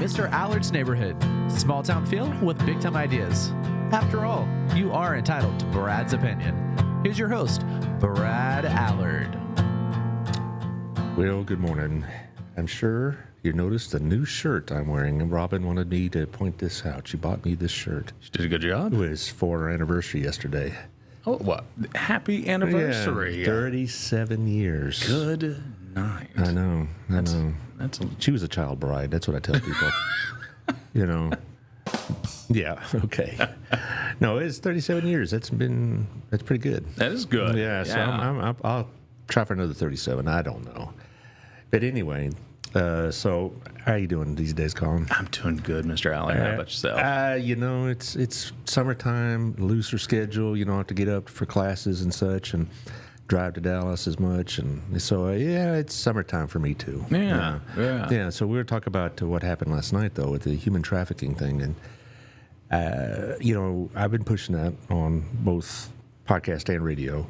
Mr. Allard's neighborhood. Small town feel with big time ideas. After all, you are entitled to Brad's opinion. Here's your host, Brad Allard. Well, good morning. I'm sure you noticed the new shirt I'm wearing, and Robin wanted me to point this out. She bought me this shirt. She did a good job. It was for our anniversary yesterday. Oh, what? Happy anniversary. Yeah, 37 years. Good night. I know. She was a child bride. That's what I tell people. Yeah, okay. No, it's 37 years. That's pretty good. That is good. Yeah, so I'll try for another 37. I don't know. But anyway, so how are you doing these days, Collin? I'm doing good, Mr. Allard. How about yourself? It's summertime, looser schedule. You don't have to get up for classes and such and drive to Dallas as much. And so, it's summertime for me, too. Yeah. Yeah, so we were talking about what happened last night, though, with the human trafficking thing. And, I've been pushing that on both podcast and radio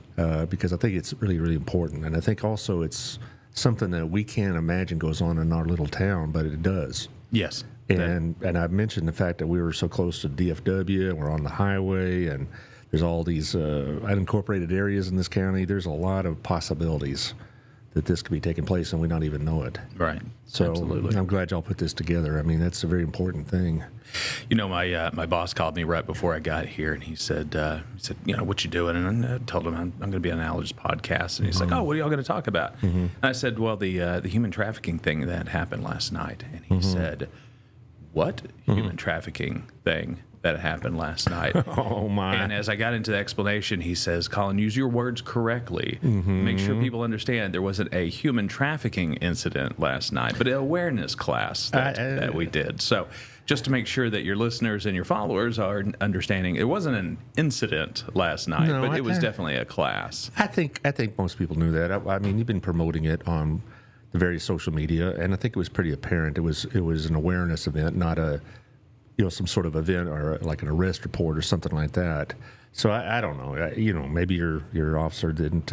because I think it's really, really important. And I think also it's something that we can't imagine goes on in our little town, but it does. Yes. And I've mentioned the fact that we were so close to DFW and we're on the highway and there's all these unincorporated areas in this county. There's a lot of possibilities that this could be taking place and we don't even know it. Right. So absolutely. I'm glad y'all put this together. I mean, that's a very important thing. My boss called me right before I got here, and he said, what you doing? And I told him I'm going to be on Allard's podcast, and he's like, oh, what are y'all going to talk about? And I said, well, the human trafficking thing that happened last night. And he said, what human trafficking thing that happened last night? Oh, my. And as I got into the explanation, he says, Collin, use your words correctly. Make sure people understand there wasn't a human trafficking incident last night, but an awareness class that we did. So just to make sure that your listeners and your followers are understanding, it wasn't an incident last night, but it was definitely a class. I think most people knew that. I mean, you've been promoting it on the various social media, and I think it was pretty apparent. It was an awareness event, not a some sort of event or like an arrest report or something like that. So I don't know. Maybe your officer didn't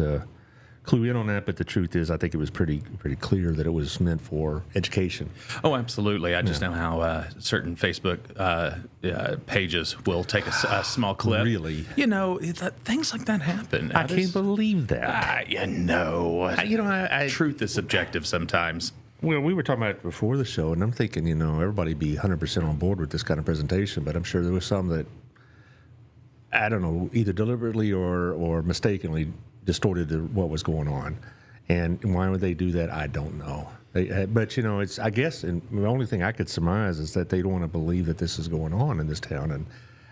clue in on that, but the truth is, I think it was pretty clear that it was meant for education. Oh, absolutely. I just know how certain Facebook pages will take a small clip. Really? Things like that happen. I can't believe that. Truth is subjective sometimes. Well, we were talking about it before the show, and I'm thinking, everybody be 100% on board with this kind of presentation, but I'm sure there was some that, I don't know, either deliberately or mistakenly distorted what was going on. And why would they do that? I don't know. But, it's, I guess, and the only thing I could surmise is that they don't want to believe that this is going on in this town.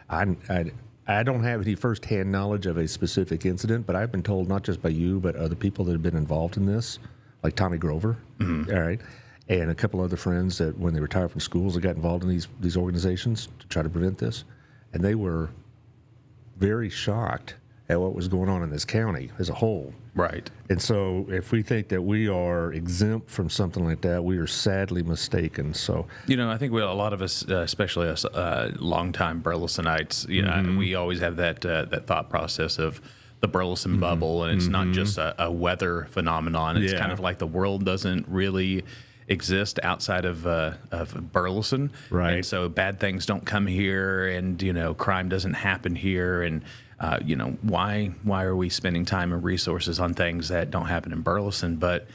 And I don't have any firsthand knowledge of a specific incident, but I've been told, not just by you, but other people that have been involved in this, like Tommy Grover, all right, and a couple other friends that when they retired from schools, they got involved in these organizations to try to prevent this, and they were very shocked at what was going on in this county as a whole. Right. And so if we think that we are exempt from something like that, we are sadly mistaken. So I think a lot of us, especially us longtime Burlesonites, we always have that thought process of the Burleson bubble, and it's not just a weather phenomenon. It's kind of like the world doesn't really exist outside of Burleson, right? And so bad things don't come here, and crime doesn't happen here, and why are we spending time and resources on things that don't happen in Burleson? But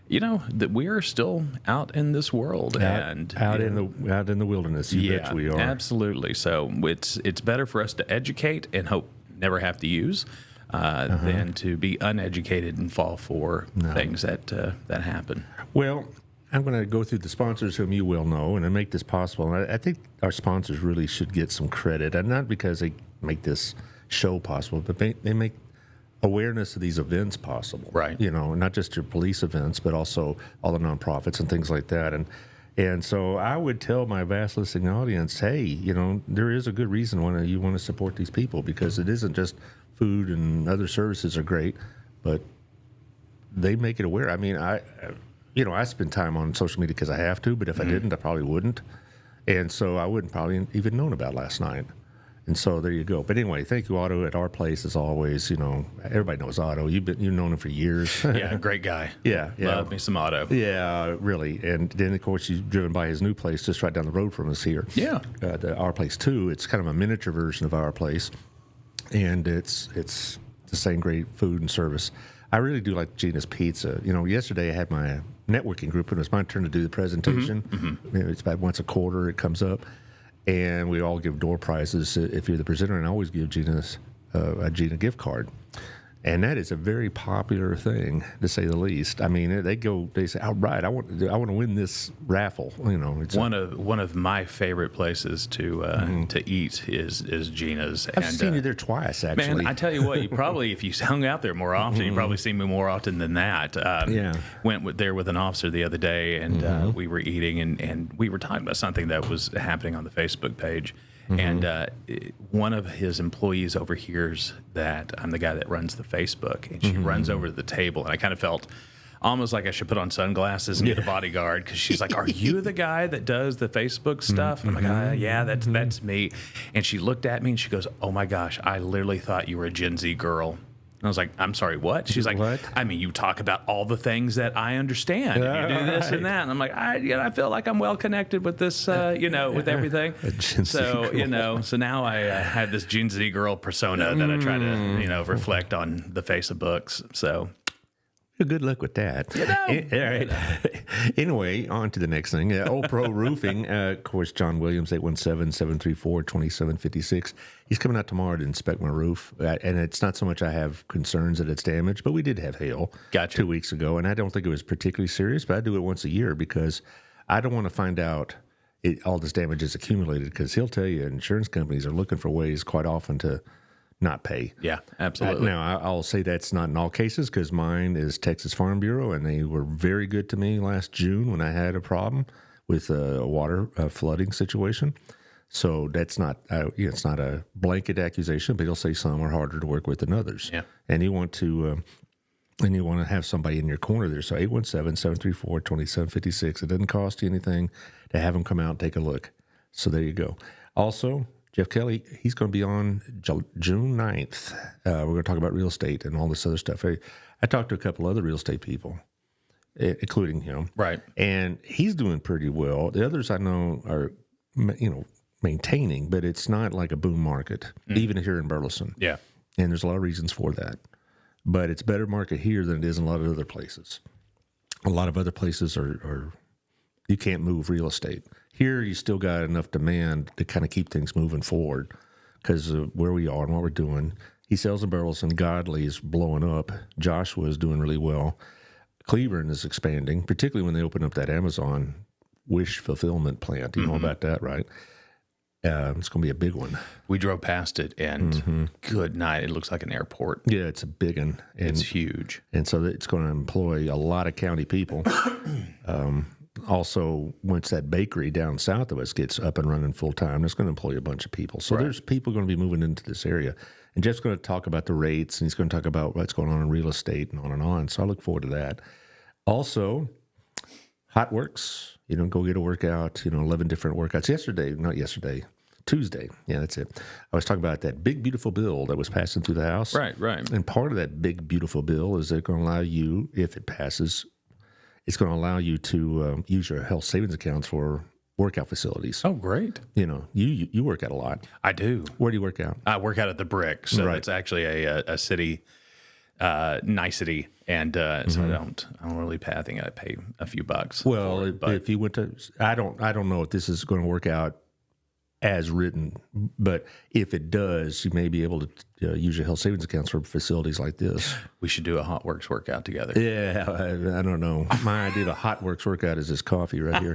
that we are still out in this world and out in the wilderness. You bet we are. Absolutely. So it's better for us to educate and hope never have to use. Than to be uneducated and fall for things that happen. Well, I'm going to go through the sponsors whom you will know and make this possible. And I think our sponsors really should get some credit, and not because they make this show possible, but they make awareness of these events possible. Right. Not just your police events, but also all the nonprofits and things like that. And so I would tell my vast listening audience, hey, there is a good reason why you want to support these people, because it isn't just food and other services are great, but they make it aware. I mean, I spend time on social media because I have to, but if I didn't, I probably wouldn't. And so I wouldn't probably even known about last night. And so there you go. But anyway, thank you, Otto, at our place as always. Everybody knows Otto. You've known him for years. Yeah, great guy. Yeah. Love me some Otto. Yeah, really. And then of course he's driven by his new place just right down the road from us here. Yeah. Our place too. It's kind of a miniature version of our place, and it's the same great food and service. I really do like Gina's Pizza. Yesterday I had my networking group, and it was my turn to do the presentation. Mm-hmm. It's about once a quarter it comes up. And we all give door prizes if you're the presenter, and I always give a Gina gift card. And that is a very popular thing, to say the least. I mean, they say, "All right, I want to win this raffle." It's one of my favorite places to eat is Gina's. I've seen you there twice, actually. Man, I tell you what, you probably, if you hung out there more often, you probably see me more often than that. Went there with an officer the other day, and we were eating, and we were talking about something that was happening on the Facebook page. And one of his employees overhears that I'm the guy that runs the Facebook, and she runs over to the table, and I kind of felt almost like I should put on sunglasses and get a bodyguard, because she's like, "Are you the guy that does the Facebook stuff?" And I'm like, "Yeah, that's me." And she looked at me and she goes, "Oh my gosh, I literally thought you were a Gen Z girl." And I was like, "I'm sorry, what?" She's like, "What? I mean, you talk about all the and I understand. And you do this and that." And I'm like, I feel like I'm well connected with this, with everything. So, so now I have this Gen Z girl persona that I try to, reflect on the face of books. So. Good luck with that. All right. Anyway, on to the next thing. Old Pro Roofing. Of course, John Williams, 817-734-2756. He's coming out tomorrow to inspect my roof. And it's not so much I have concerns that it's damaged, but we did have hail 2 weeks ago. And I don't think it was particularly serious, but I do it once a year because I don't want to find out all this damage is accumulated, because he'll tell you insurance companies are looking for ways quite often to not pay. Yeah, absolutely. Now, I'll say that's not in all cases, because mine is Texas Farm Bureau, and they were very good to me last June when I had a problem with a water flooding situation. So that's not it's not a blanket accusation, but he'll say some are harder to work with than others. Yeah. And you want to have somebody in your corner there. So 817-734-2756. It doesn't cost you anything to have them come out and take a look. So there you go. Also, Jeff Kelly, he's going to be on June 9th. We're going to talk about real estate and all this other stuff. I talked to a couple other real estate people, including him. Right. And he's doing pretty well. The others I know are, maintaining, but it's not like a boom market, even here in Burleson. Yeah. And there's a lot of reasons for that. But it's a better market here than it is in a lot of other places. A lot of other places are you can't move real estate. Here, you still got enough demand to kind of keep things moving forward because of where we are and what we're doing. He sells in Burleson. Godley is blowing up. Joshua is doing really well. Cleveland is expanding, particularly when they open up that Amazon Wish fulfillment plant. You know about that, right? It's going to be a big one. We drove past it, and good night. It looks like an airport. Yeah, it's a big one. And, it's huge. And so it's going to employ a lot of county people. Also, once that bakery down south of us gets up and running full time, it's going to employ a bunch of people. So there's people going to be moving into this area. And Jeff's going to talk about the rates, and he's going to talk about what's going on in real estate and on and on. So I look forward to that. Also, Hot Works, go get a workout, 11 different workouts. Tuesday. Yeah, that's it. I was talking about that big, beautiful bill that was passing through the House. Right. And part of that big, beautiful bill is they're going to allow you, if it passes, it's going to allow you to use your health savings accounts for workout facilities. Oh, great. You work out a lot. I do. Where do you work out? I work out at the Brick. So it's actually a city nicety. And so I don't really pay. I think I pay a few bucks. Well, if you went to, I don't know if this is going to work out as written, but if it does, you may be able to use your health savings accounts for facilities like this. We should do a Hot Works workout together. Yeah, I don't know. My idea of a Hot Works workout is this coffee right here.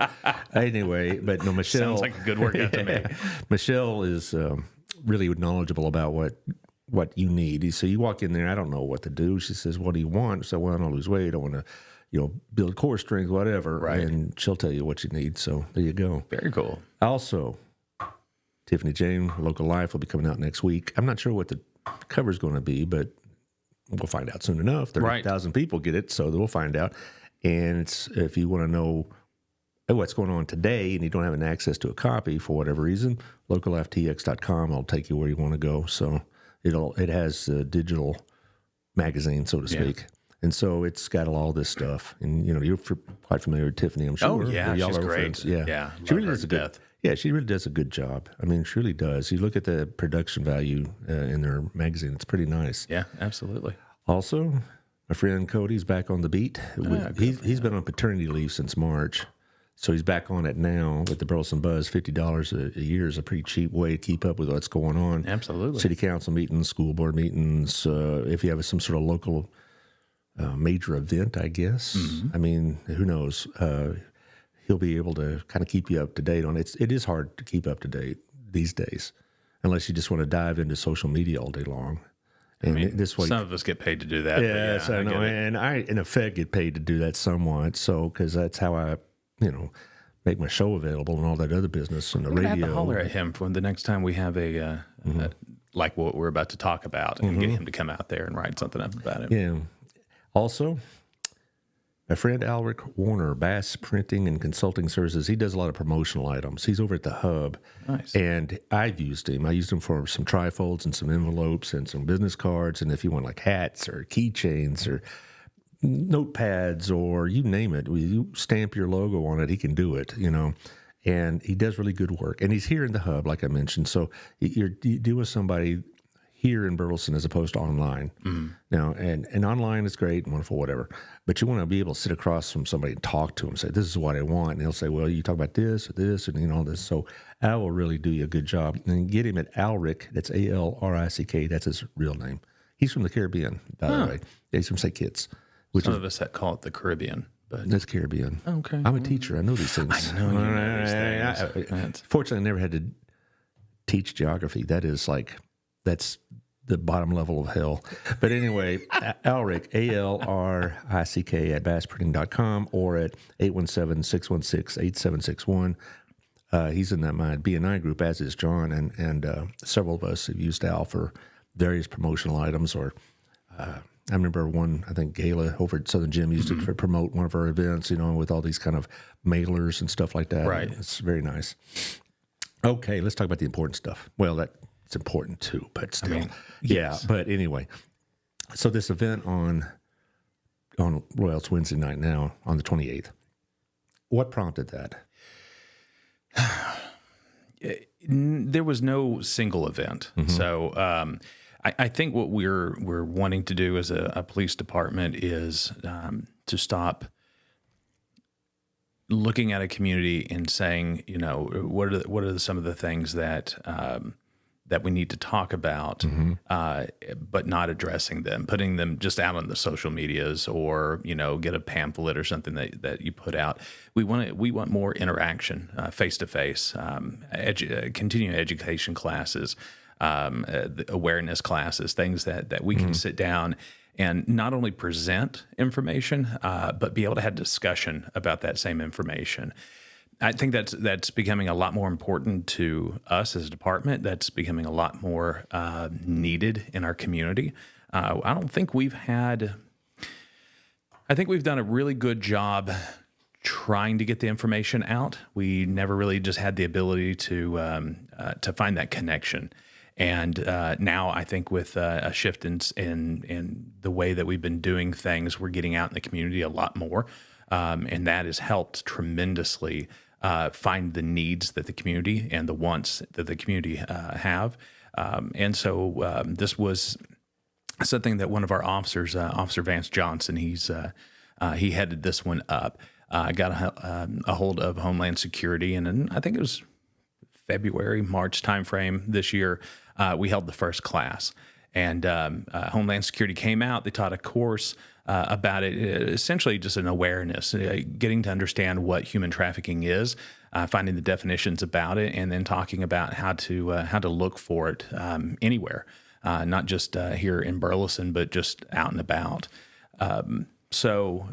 Anyway, but no, Michelle. Sounds like a good workout to me. Michelle is really knowledgeable about what you need. So you walk in there, I don't know what to do. She says, "What do you want?" So, "Well, I want to lose weight. I want to, build core strength, whatever." Right. And she'll tell you what you need. So there you go. Very cool. Also, Tiffany Jane, Local Life, will be coming out next week. I'm not sure what the cover is going to be, but we'll find out soon enough. 30,000 people get it, so we'll find out. And if you want to know what's going on today and you don't have an access to a copy for whatever reason, localftx.com will take you where you want to go. So it has a digital magazine, so to speak. And so it's got all this stuff. And, you're quite familiar with Tiffany, I'm sure. Oh, yeah, she's great. Friends. Yeah. She really does a good, she really does a good job. I mean, she really does. You look at the production value in their magazine, it's pretty nice. Yeah, absolutely. Also, my friend Cody's back on the beat. He's been on paternity leave since March. So he's back on it now with the Burleson Buzz. $50 a year is a pretty cheap way to keep up with what's going on. Absolutely. City council meetings, school board meetings, if you have some sort of local major event, I guess. I mean, who knows? He'll be able to kind of keep you up to date on it. It is hard to keep up to date these days, unless you just want to dive into social media all day long. And this way, some of us get paid to do that. Yes, I know. And I, in effect, get paid to do that somewhat. So, because that's how I, make my show available and all that other business and the radio. I have to holler at him for the next time we have like what we're about to talk about, and get him to come out there and write something up about it. Yeah. Also, my friend Allard Warner, Bass Printing and Consulting Services, he does a lot of promotional items. He's over at the Hub. Nice. And I've used him. I used him for some trifolds and some envelopes and some business cards. And if you want like hats or keychains or notepads or you name it, you stamp your logo on it, he can do it, And he does really good work. And he's here in the Hub, like I mentioned. So you deal with somebody here in Burleson as opposed to online. Now, and online is great and wonderful, whatever. But you want to be able to sit across from somebody and talk to them, say, this is what I want. And he'll say, well, you talk about this or this and all this. So Al will really do you a good job. And get him at Alrick, that's Alrick, that's his real name. He's from the Caribbean, by the way. He's from St. Kitts. Some of us that call it the Caribbean. But that's Caribbean. Okay. I'm a teacher. I know these things. I know you know these things. Fortunately, I never had to teach geography. That's the bottom level of hell. But anyway, Alrick, Alrick at bassprinting.com or at 817-616-8761. He's in my BNI group, as is John, and several of us have used Al for various promotional items or I remember I think Gayla over at Southern Gym used it to promote one of our events, with all these kind of mailers and stuff like that. Right. It's very nice. Okay, let's talk about the important stuff. Well, that's important too, but still. Yes. Yeah, but anyway. So this event it's Wednesday night now, on the 28th. What prompted that? There was no single event. So I think what we're wanting to do as a police department is to stop looking at a community and saying, what are some of the things that we need to talk about, but not addressing them, putting them just out on the social medias or get a pamphlet or something that you put out. We want more interaction, face to face, continuing education classes. The awareness classes, things that we can sit down and not only present information, but be able to have discussion about that same information. I think that's becoming a lot more important to us as a department. That's becoming a lot more needed in our community. I think we've done a really good job trying to get the information out. We never really just had the ability to find that connection. And now I think with a shift in the way that we've been doing things, we're getting out in the community a lot more. And that has helped tremendously find the needs that the community and the wants that the community have. And so this was something that one of our officers, Officer Vance Johnson, he headed this one up. Got a hold of Homeland Security, and then I think it was February, March timeframe this year, we held the first class. And Homeland Security came out. They taught a course about it, essentially just an awareness, getting to understand what human trafficking is, finding the definitions about it, and then talking about how to look for it anywhere, not just here in Burleson, but just out and about. So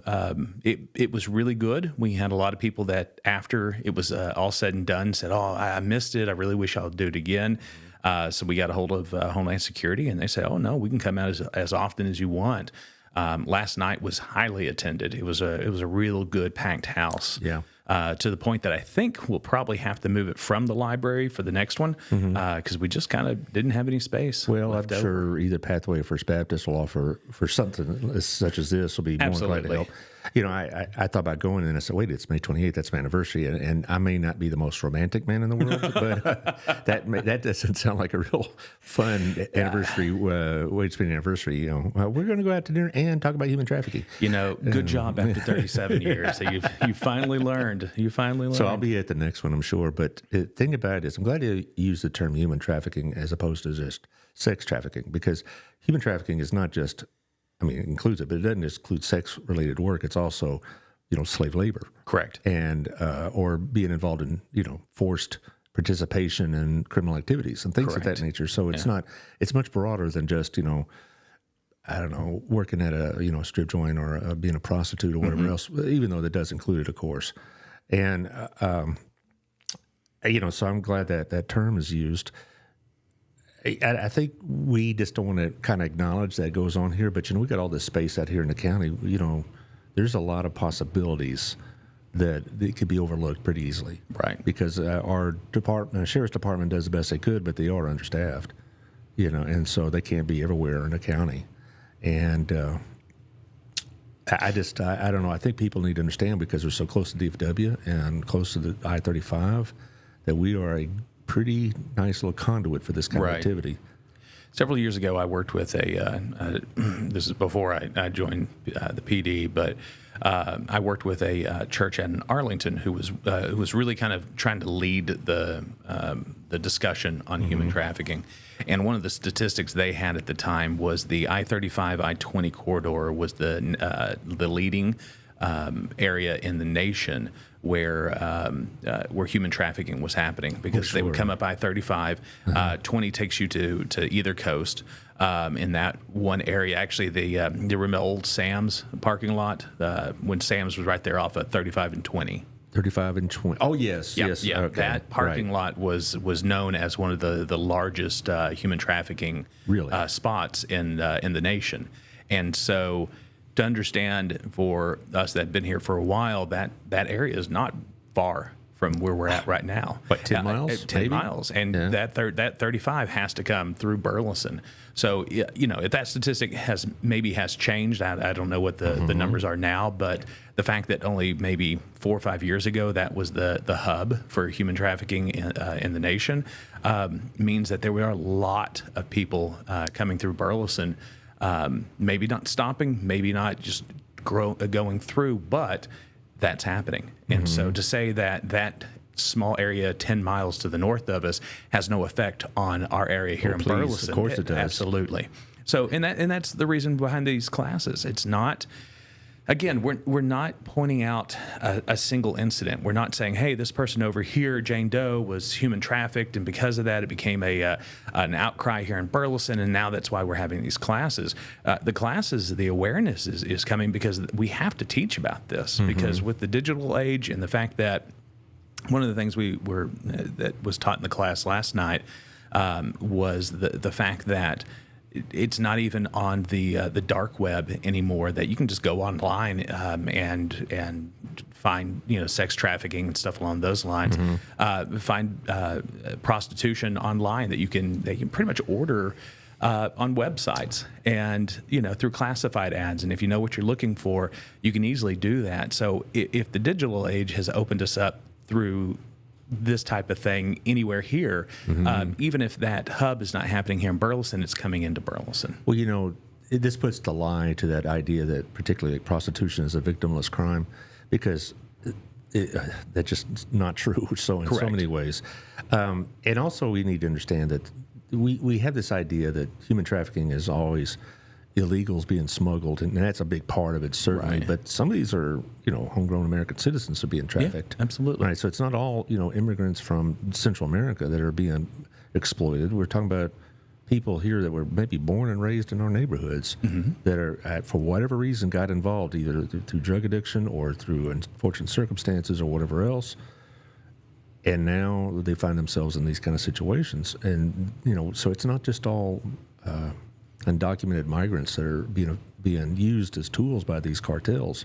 it was really good. We had a lot of people that after it was all said and done said, oh, I missed it. I really wish I would do it again. So we got a hold of Homeland Security, and they said, oh, no, we can come out as often as you want. Last night was highly attended. It was a real good packed house. Yeah. to the point that I think we'll probably have to move it from the library for the next one because we just kind of didn't have any space. Well, I'm sure either Pathway or First Baptist will offer for something such as this will be more glad to help. You know, I thought about going and I said, wait, it's May 28th. That's my anniversary. And I may not be the most romantic man in the world, but that doesn't sound like a real fun anniversary, way to spend an anniversary. You know, we're going to go out to dinner and talk about human trafficking. You know, good job after 37 years. So you finally learned. You finally learned. So I'll be at the next one, I'm sure. But the thing about it is, I'm glad you use the term human trafficking as opposed to just sex trafficking, because human trafficking is not just, I mean, it includes it, but it doesn't just include sex-related work. It's also, you know, slave labor. Correct. And or being involved in, you know, forced participation in criminal activities and things of that nature. So it's not, it's much broader than just, you know, I don't know, working at a, you know, strip joint or being a prostitute or whatever else, even though that does include it, of course. And, you know, so I'm glad that that term is used. I think we just don't want to kind of acknowledge that goes on here, but, you know, we got all this space out here in the county. You know, there's a lot of possibilities that it could be overlooked pretty easily. Right. Because our sheriff's department does the best they could, but they are understaffed, you know, and so they can't be everywhere in the county. And I don't know. I think people need to understand, because we're so close to DFW and close to the I-35, that we are a pretty nice little conduit for this kind of activity. Several years ago, I worked with this is before I joined the PD, but I worked with a church in Arlington who was really kind of trying to lead the discussion on human trafficking. And one of the statistics they had at the time was the I-35, I-20 corridor was the leading area in the nation where human trafficking was happening, because they would come up I-35, 20 takes you to either coast. In that one area, actually, the remember old Sam's parking lot when Sam's was right there off of 35 and 20. 35 and 20. Oh, yes, yes. Yeah, okay. that parking lot was known as one of the largest human trafficking spots in the nation. And so, to understand, for us that have been here for a while, that area is not far from where we're at right now. What, 10 miles? 10 miles. And that 35 has to come through Burleson. So, you know, if that statistic has changed, I don't know what the numbers are now, but the fact that only maybe 4 or 5 years ago that was the hub for human trafficking in the nation means that there were a lot of people coming through Burleson, maybe not stopping, maybe not just going through, but that's happening. And so to say that small area 10 miles to the north of us has no effect on our area here in Burleson. Of course it does. Absolutely. So, and that's the reason behind these classes. It's not, again, we're not pointing out a single incident. We're not saying, hey, this person over here, Jane Doe, was human trafficked, and because of that, it became an outcry here in Burleson, and now that's why we're having these classes. The classes, the awareness is coming because we have to teach about this, because with the digital age and the fact that one of the things that was taught in the class last night was the fact that it's not even on the dark web anymore, that you can just go online and find, you know, sex trafficking and stuff along those lines. Find prostitution online that you can pretty much order on websites and, you know, through classified ads. And if you know what you're looking for, you can easily do that. So if the digital age has opened us up through this type of thing anywhere here, even if that hub is not happening here in Burleson, it's coming into Burleson. Well, you know, this puts the lie to that idea that particularly prostitution is a victimless crime, because that's just not true. So in so many ways. And also we need to understand that we have this idea that human trafficking is always illegals being smuggled, and that's a big part of it, certainly. But some of these are, you know, homegrown American citizens are being trafficked. Yeah, absolutely. Right. So it's not all, you know, immigrants from Central America that are being exploited. We're talking about people here that were maybe born and raised in our neighborhoods that are, for whatever reason, got involved either through drug addiction or through unfortunate circumstances or whatever else. And now they find themselves in these kind of situations. And, you know, so it's not just all undocumented migrants that are being used as tools by these cartels.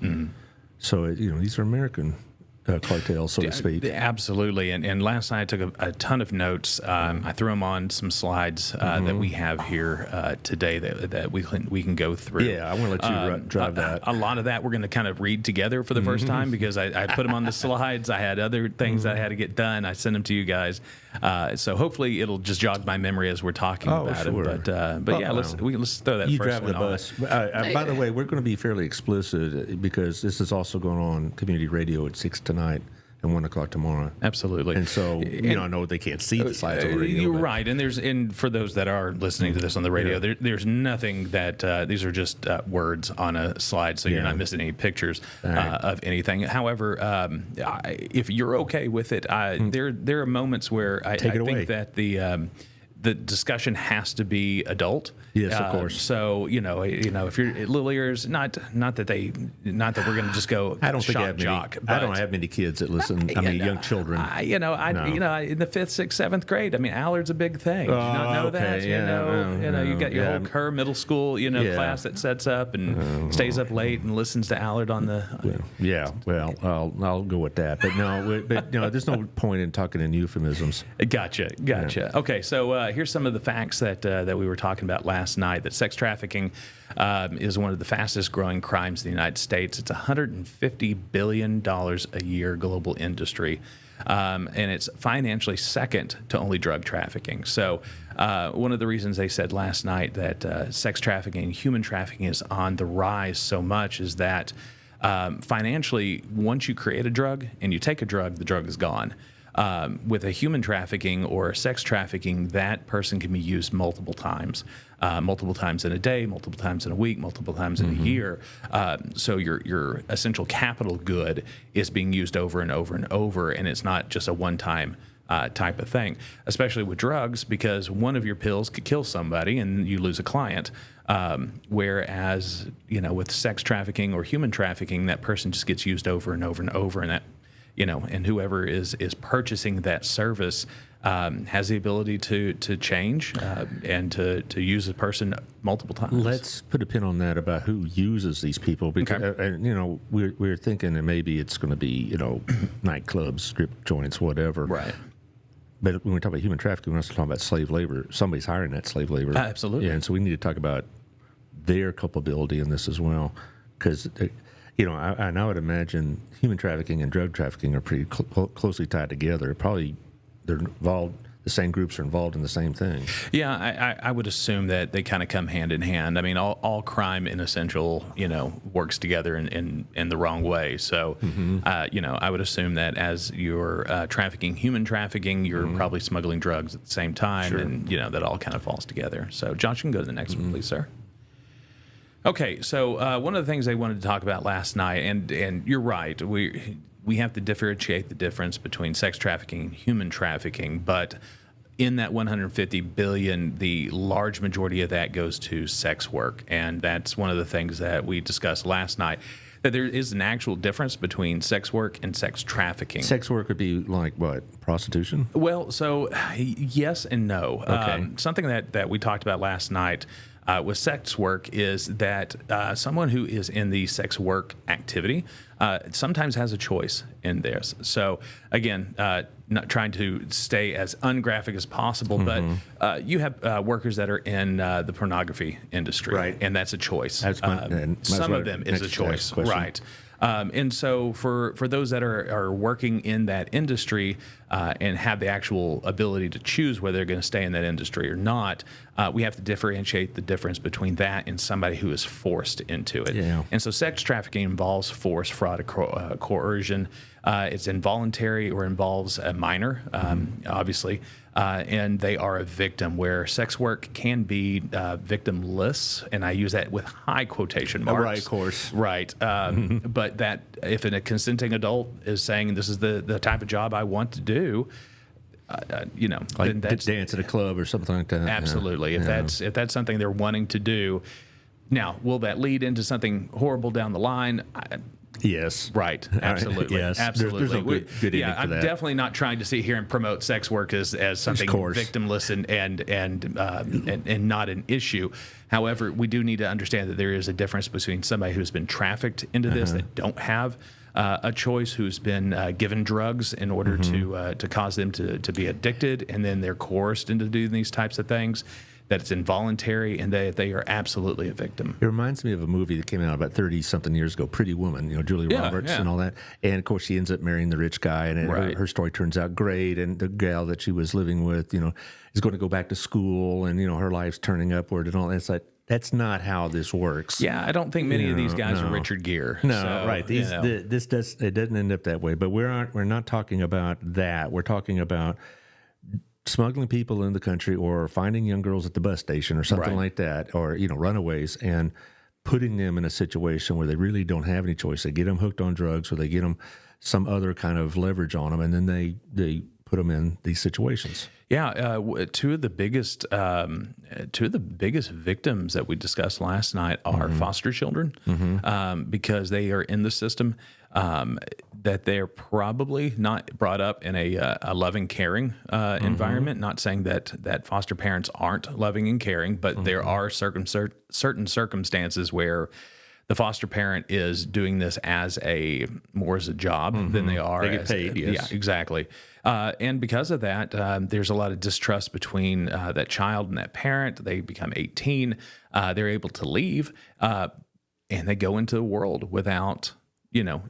So, you know, these are American cartel, so to speak. Absolutely. And last night I took a ton of notes. I threw them on some slides that we have here today that we can go through. Yeah, I want to let you drive that. A lot of that we're going to kind of read together for the first time because I put them on the slides. I had other things that I had to get done. I sent them to you guys. So hopefully it'll just jog my memory as we're talking about it. But yeah, let's throw that you first drive one the on. bus. By the way, we're going to be fairly explicit because this is also going on community radio at 6 tonight and 1 o'clock tomorrow. Absolutely. And so, I know they can't see the slides on the radio. You're right. And for those that are listening to this on the radio, there's nothing that these are just words on a slide, so you're not missing any pictures of anything. However, if you're okay with it, there are moments where I think that the discussion has to be adult. Yes, of course. So if you're little ears, not that we're going to just go. I don't think I don't have many kids that listen. I mean, young children. In the 5th, 6th, 7th grade. I mean, Allard's a big thing. Did you not know that? You got your whole Kerr Middle School, class that sets up and stays up late and listens to Allard on the. I'll go with that. But there's no point in talking in euphemisms. Gotcha. Yeah. Okay, so here's some of the facts that we were talking about last night, that sex trafficking is one of the fastest growing crimes in the United States. It's $150 billion a year global industry, and it's financially second to only drug trafficking. So one of the reasons they said last night that sex trafficking and human trafficking is on the rise so much is that financially, once you create a drug and you take a drug, the drug is gone. With a human trafficking or sex trafficking, that person can be used multiple times in a day, multiple times in a week, multiple times in a year. So your essential capital good is being used over and over and over, and it's not just a one-time type of thing, especially with drugs, because one of your pills could kill somebody and you lose a client. Whereas, with sex trafficking or human trafficking, that person just gets used over and over and over, and that and whoever is purchasing that service has the ability to change and to use a person multiple times. Let's put a pin on that about who uses these people, because we're thinking that maybe it's going to be nightclubs, strip joints, whatever. Right. But when we talk about human trafficking, we're also talking about slave labor. Somebody's hiring that slave labor. Absolutely. Yeah, and so we need to talk about their culpability in this as well, because. I would imagine human trafficking and drug trafficking are pretty closely tied together. Probably they're involved. The same groups are involved in the same thing. Yeah, I would assume that they kind of come hand in hand. I mean, all crime in essential, works together in the wrong way. So, I would assume that as you're trafficking human trafficking, you're probably smuggling drugs at the same time, and that all kind of falls together. So, Josh, you can go to the next one, please, sir. Okay, so one of the things they wanted to talk about last night, and you're right, we have to differentiate the difference between sex trafficking and human trafficking, but in that 150 billion, the large majority of that goes to sex work, and that's one of the things that we discussed last night, that there is an actual difference between sex work and sex trafficking. Sex work would be like what? Prostitution? Well, so yes and no. Okay. Something that we talked about last night with sex work is that someone who is in the sex work activity sometimes has a choice in this. So again, not trying to stay as ungraphic as possible, but you have workers that are in the pornography industry, right? And that's a choice. Some of them is a choice, right? And so for those that are working in that industry and have the actual ability to choose whether they're going to stay in that industry or not, we have to differentiate the difference between that and somebody who is forced into it. Yeah. And so sex trafficking involves force, fraud, coercion. It's involuntary or involves a minor, obviously, and they are a victim, where sex work can be victimless, and I use that with high quotation marks. Right, of course. Right. But that if a consenting adult is saying this is the type of job I want to do, like then dance at a club or something like that. Absolutely. If that's something they're wanting to do. Now, will that lead into something horrible down the line? Yes. Right. Absolutely. Yes. Absolutely. There's no good ending for I'm that. definitely not trying to sit here and promote sex work as something victimless and not an issue. However, we do need to understand that there is a difference between somebody who's been trafficked into this that don't have a choice who's been given drugs in order to cause them to be addicted, and then they're coerced into doing these types of things, that it's involuntary, and they are absolutely a victim. It reminds me of a movie that came out about 30-something years ago, Pretty Woman, Julia Roberts and all that. And, of course, she ends up marrying the rich guy, and her story turns out great. And the gal that she was living with, is going to go back to school, and, her life's turning upward and all that. It's like, that's not how this works. Yeah, I don't think many of these guys are Richard Gere. No, so, right. It doesn't end up that way. But we're not talking about that. We're talking about smuggling people in the country, or finding young girls at the bus station or something like that, or runaways, and putting them in a situation where they really don't have any choice. They get them hooked on drugs, or they get them some other kind of leverage on them, and then they put them in these situations. Yeah, two of the biggest victims that we discussed last night are foster children, because they are in the system, that they're probably not brought up in a loving, caring environment. Not saying that foster parents aren't loving and caring, but there are certain circumstances where the foster parent is doing this more as a job than they are. They get paid, yes. Yeah, exactly. And because of that, there's a lot of distrust between that child and that parent. They become 18. They're able to leave, and they go into the world without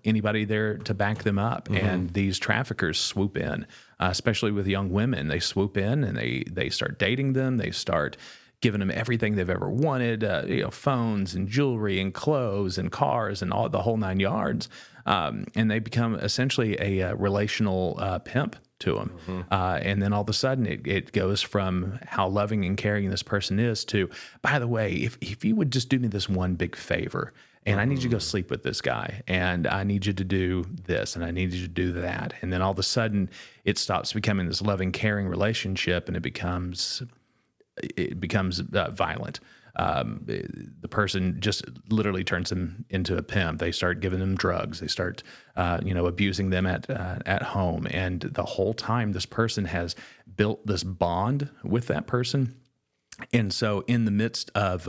anybody there to back them up. And these traffickers swoop in, especially with young women. They swoop in and they start dating them. They start giving them everything they've ever wanted, phones and jewelry and clothes and cars and all the whole 9 yards. And they become essentially a relational pimp to them. And then all of a sudden it goes from how loving and caring this person is to, by the way, if you would just do me this one big favor, and I need you to go sleep with this guy, and I need you to do this, and I need you to do that. And then all of a sudden it stops becoming this loving, caring relationship, and it becomes violent. The person just literally turns them into a pimp. They start giving them drugs. They start, abusing them at home. And the whole time, this person has built this bond with that person. And so, in the midst of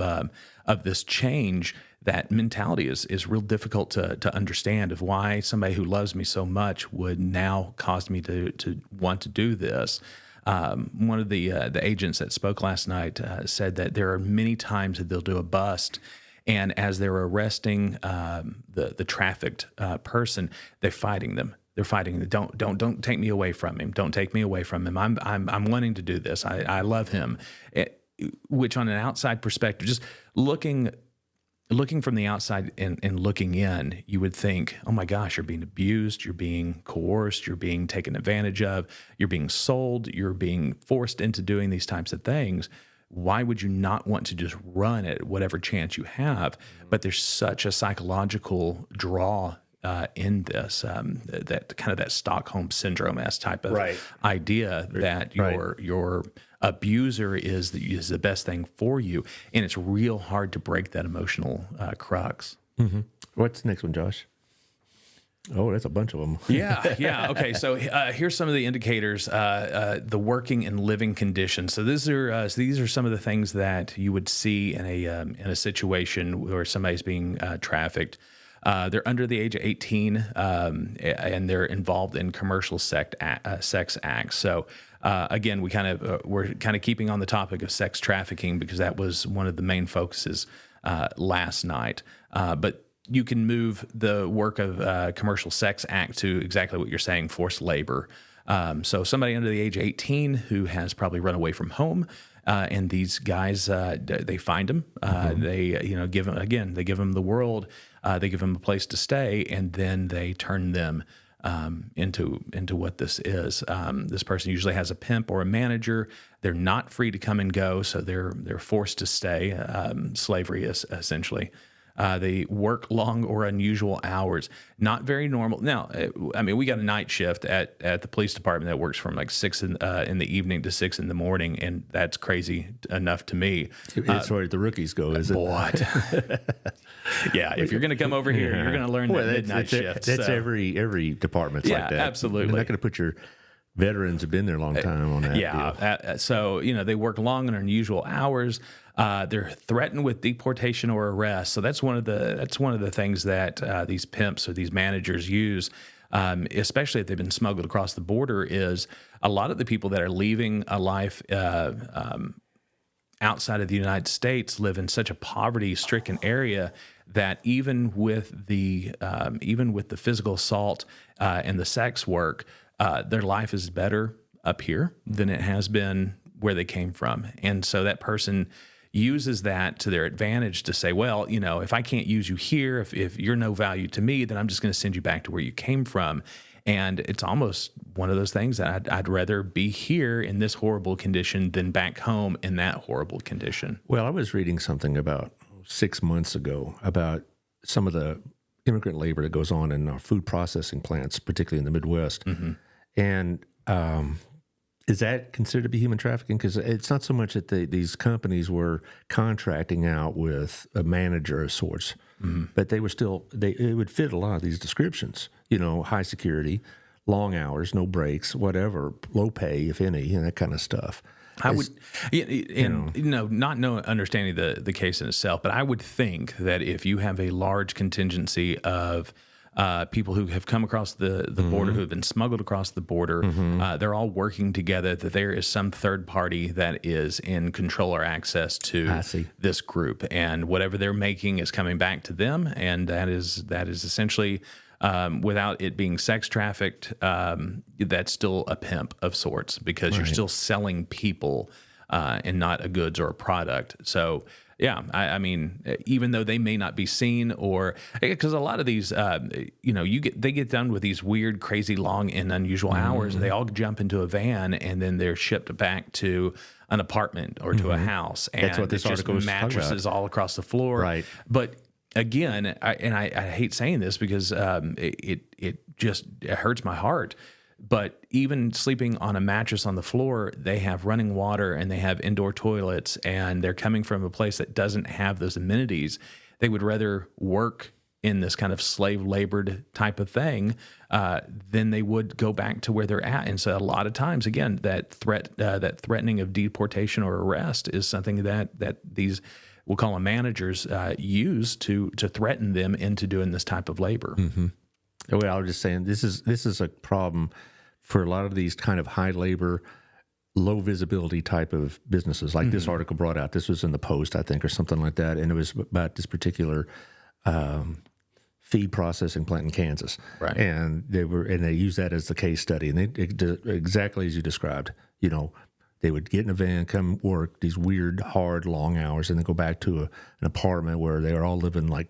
this change, that mentality is real difficult to understand, of why somebody who loves me so much would now cause me to want to do this. One of the agents that spoke last night said that there are many times that they'll do a bust, and as they're arresting the trafficked person, they're fighting them. They're fighting. Don't take me away from him. Don't take me away from him. I'm wanting to do this. I love him. Which, on an outside perspective, just looking from the outside and looking in, you would think, oh my gosh, you're being abused, you're being coerced, you're being taken advantage of, you're being sold, you're being forced into doing these types of things. Why would you not want to just run at whatever chance you have? But there's such a psychological draw in this, that kind of that Stockholm syndrome-esque type of idea that your abuser is the best thing for you, and it's real hard to break that emotional crux. What's the next one, Josh? Oh, that's a bunch of them. Yeah. Okay, so here's some of the indicators: the working and living conditions. So these are some of the things that you would see in a situation where somebody's being trafficked. They're under the age of 18, and they're involved in commercial sex acts. So again, we're kind of keeping on the topic of sex trafficking, because that was one of the main focuses last night. But you can move the work of commercial sex act to exactly what you're saying, forced labor. So somebody under the age of 18 who has probably run away from home. And these guys, they find them. They, give them the world. They give them a place to stay, and then they turn them into what this is. This person usually has a pimp or a manager. They're not free to come and go, so they're forced to stay. Slavery is essentially. They work long or unusual hours, not very normal. Now, we got a night shift at the police department that works from like 6 in the evening to 6 in the morning, and that's crazy enough to me. As far as the rookies go, is it? What? Yeah, if you're going to come over here, you're going to learn that midnight shift. That's every department's like that. Absolutely. You're not going to put your veterans have been there a long time on that deal. So, they work long and unusual hours. They're threatened with deportation or arrest. So that's one of the things that these pimps or these managers use, especially if they've been smuggled across the border, is a lot of the people that are leaving a life outside of the United States live in such a poverty-stricken area that even with the physical assault and the sex work, their life is better up here than it has been where they came from. And so that person uses that to their advantage to say, well, if I can't use you here, if you're no value to me, then I'm just going to send you back to where you came from. And it's almost one of those things that I'd rather be here in this horrible condition than back home in that horrible condition. Well, I was reading something about 6 months ago about some of the immigrant labor that goes on in our food processing plants, particularly in the Midwest. Mm-hmm. And is that considered to be human trafficking? Because it's not so much that these companies were contracting out with a manager of sorts, but they were still, it would fit a lot of these descriptions, high security, long hours, no breaks, whatever, low pay, if any, that kind of stuff. I would, not understanding the case in itself, but I would think that if you have a large contingency of people who have come across the border, who have been smuggled across the border, they're all working together, that there is some third party that is in control or access to this group, and whatever they're making is coming back to them, and that is essentially, without it being sex trafficked, that's still a pimp of sorts, because you're still selling people and not a goods or a product. So yeah, I mean, even though they may not be seen, or because a lot of these, they get done with these weird, crazy, long and unusual hours, and they all jump into a van, and then they're shipped back to an apartment or to a house, and that's what this article was talking about. Mattresses all across the floor, right? But again, I hate saying this because it hurts my heart. But even sleeping on a mattress on the floor, they have running water and they have indoor toilets, and they're coming from a place that doesn't have those amenities. They would rather work in this kind of slave labored type of thing than they would go back to where they're at. And so a lot of times, again, that threatening of deportation or arrest is something that these, we'll call them managers, use to threaten them into doing this type of labor. Mm-hmm. Well, I was just saying, this is a problem for a lot of these kind of high labor, low visibility type of businesses. Like this article brought out, this was in the Post, I think, or something like that, and it was about this particular feed processing plant in Kansas. Right. And they used that as the case study, and they exactly as you described. They would get in a van, come work these weird, hard, long hours, and then go back to an apartment where they are all living like,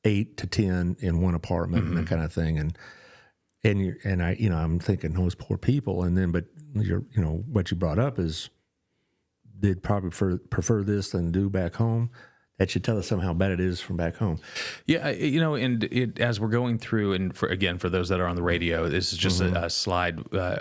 8 to 10 in one apartment and that kind of thing, and I'm thinking those poor people, and then but what you brought up is they'd probably prefer this than do back home. That should tell us somehow how bad it is from back home. Yeah, and as we're going through, and for those that are on the radio, this is just a slide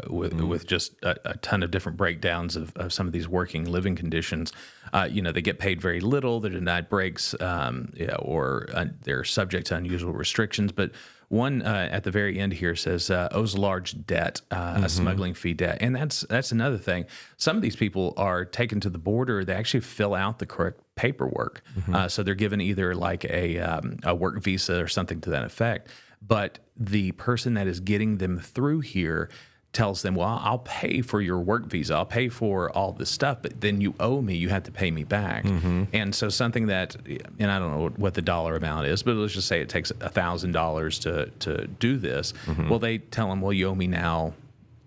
with just a ton of different breakdowns of some of these working living conditions. They get paid very little, they're denied breaks, or they're subject to unusual restrictions. But one at the very end here says owes a large debt, a smuggling fee debt, and that's another thing. Some of these people are taken to the border; they actually fill out the correct paperwork, so they're given either like a work visa or something to that effect. But the person that is getting them through here tells them, well, I'll pay for your work visa, I'll pay for all this stuff, but then you owe me, you have to pay me back. And so something that, and I don't know what the dollar amount is, but let's just say it takes $1,000 to do this. Well, they tell them, well, you owe me now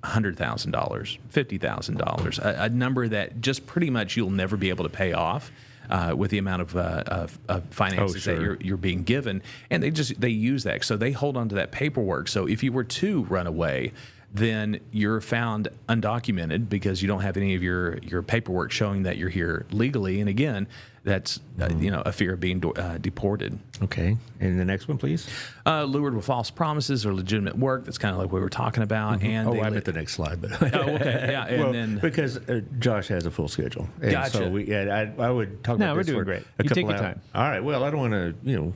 $100,000, $50,000, a number that just pretty much you'll never be able to pay off. With the amount of finances that you're being given, and they use that, so they hold on to that paperwork. So if you were to run away, then you're found undocumented because you don't have any of your paperwork showing that you're here legally. And again, that's a fear of being deported. Okay, and the next one, please. Lured with false promises or legitimate work. That's kind of like we were talking about. And I meant the next slide, but okay, yeah. And then because Josh has a full schedule, and gotcha. So I would talk about this. No, we're doing great. You take your time. All right. Well, I don't want to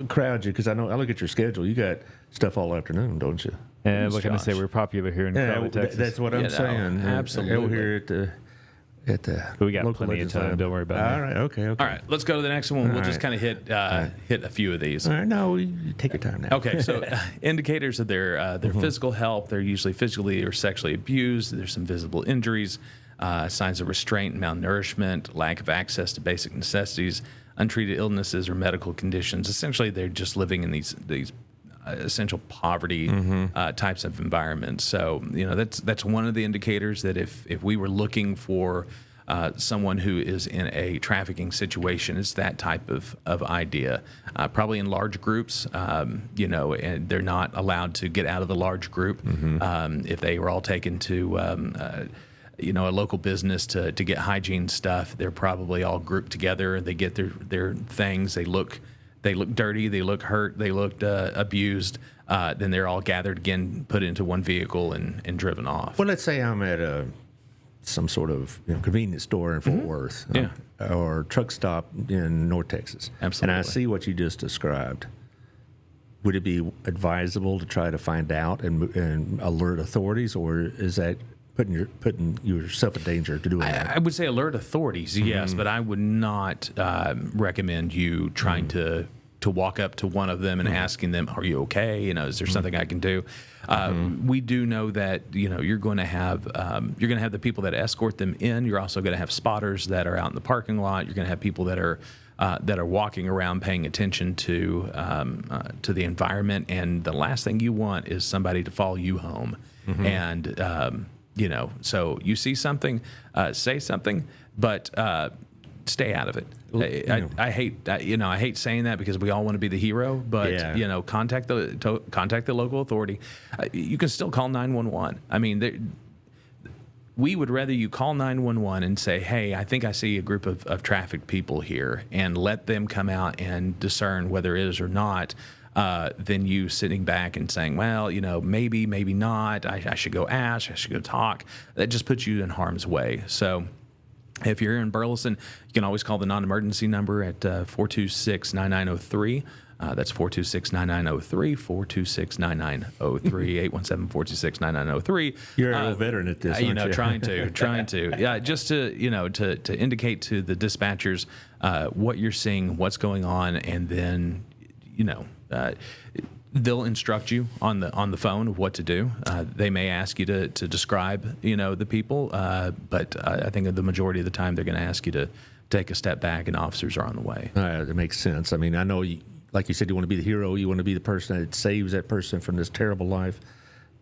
crowd you because I look at your schedule. You got stuff all afternoon, don't you? And what can I say? Josh. We're popular here in Crowley, Texas. That's what I'm You know, saying. absolutely. Over here at the But we got local plenty of time. legislative. Don't worry about it. All right. Okay. All right, let's go to the next one. We'll just right. kind of hit a few of these. All right. No, you take your time now. Okay, so indicators of their physical health, they're usually physically or sexually abused. There's some visible injuries, signs of restraint and malnourishment, lack of access to basic necessities, untreated illnesses or medical conditions. Essentially, they're just living in these essential poverty types of environments. So, that's one of the indicators that if we were looking for someone who is in a trafficking situation, it's that type of idea. Probably in large groups, and they're not allowed to get out of the large group. If they were all taken to a local business to get hygiene stuff, they're probably all grouped together. They get their things. They look dirty. They look hurt. They looked abused. Then they're all gathered again, put into one vehicle, and driven off. Well, let's say I'm at some sort of convenience store in Fort Worth, or truck stop in North Texas. Absolutely. And I see what you just described. Would it be advisable to try to find out and alert authorities, or is that putting yourself in danger to do that? I would say alert authorities, yes, but I would not recommend you trying to walk up to one of them and asking them, "Are you okay? Is there something I can do?" We do know that you're going to have the people that escort them in. You're also going to have spotters that are out in the parking lot. You're going to have people that are walking around paying attention to the environment. And the last thing you want is somebody to follow you home. And so you see something, say something, but stay out of it. I hate saying that because we all want to be the hero, but contact the local authority. You can still call 911. I mean, we would rather you call 911 and say, "Hey, I think I see a group of trafficked people here," and let them come out and discern whether it is or not. Than you sitting back and saying, "Well, maybe not. I should go ask. I should go talk." That just puts you in harm's way. So, if you're in Burleson, you can always call the non-emergency number at 426-9903. That's 426-9903, 426-9903, 817-426-9903. You're a veteran at this, aren't you? trying to. Yeah, just to indicate to the dispatchers what you're seeing, what's going on, and then they'll instruct you on the phone of what to do. They may ask you to describe the people, but I think the majority of the time they're going to ask you to take a step back, and officers are on the way. That makes sense. I mean, I know, like you said, you want to be the hero. You want to be the person that saves that person from this terrible life,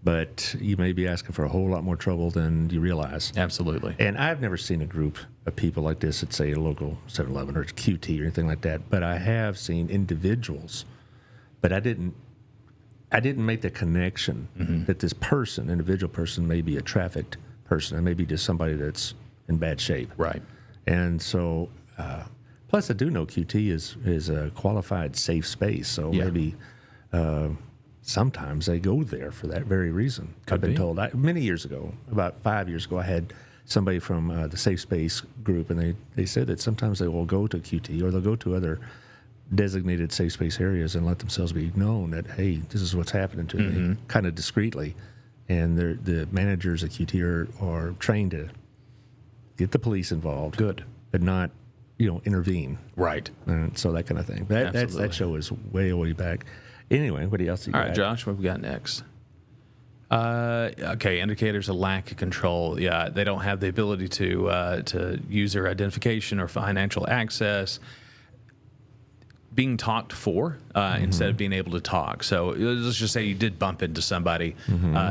but you may be asking for a whole lot more trouble than you realize. Absolutely. And I've never seen a group of people like this at, say, a local 7-Eleven or QT or anything like that, but I have seen individuals. But I didn't make the connection that this individual person, may be a trafficked person, and maybe just somebody that's in bad shape. Right. And so, plus I do know QT is a qualified safe space, so maybe sometimes they go there for that very reason. I've been told. Many years ago, about 5 years ago, I had somebody from the Safe Space group, and they said that sometimes they will go to QT or they'll go to other designated safe space areas and let themselves be known that, hey, this is what's happening to me, kind of discreetly. And the managers at QT are trained to get the police involved. Good. But not, intervene. Right. And so that kind of thing. That show is way back. Anyway, what else you got? All right, Josh, what we got next? Okay, indicators of lack of control. Yeah, they don't have the ability to use their identification or financial access. Being talked for instead of being able to talk. So let's just say you did bump into somebody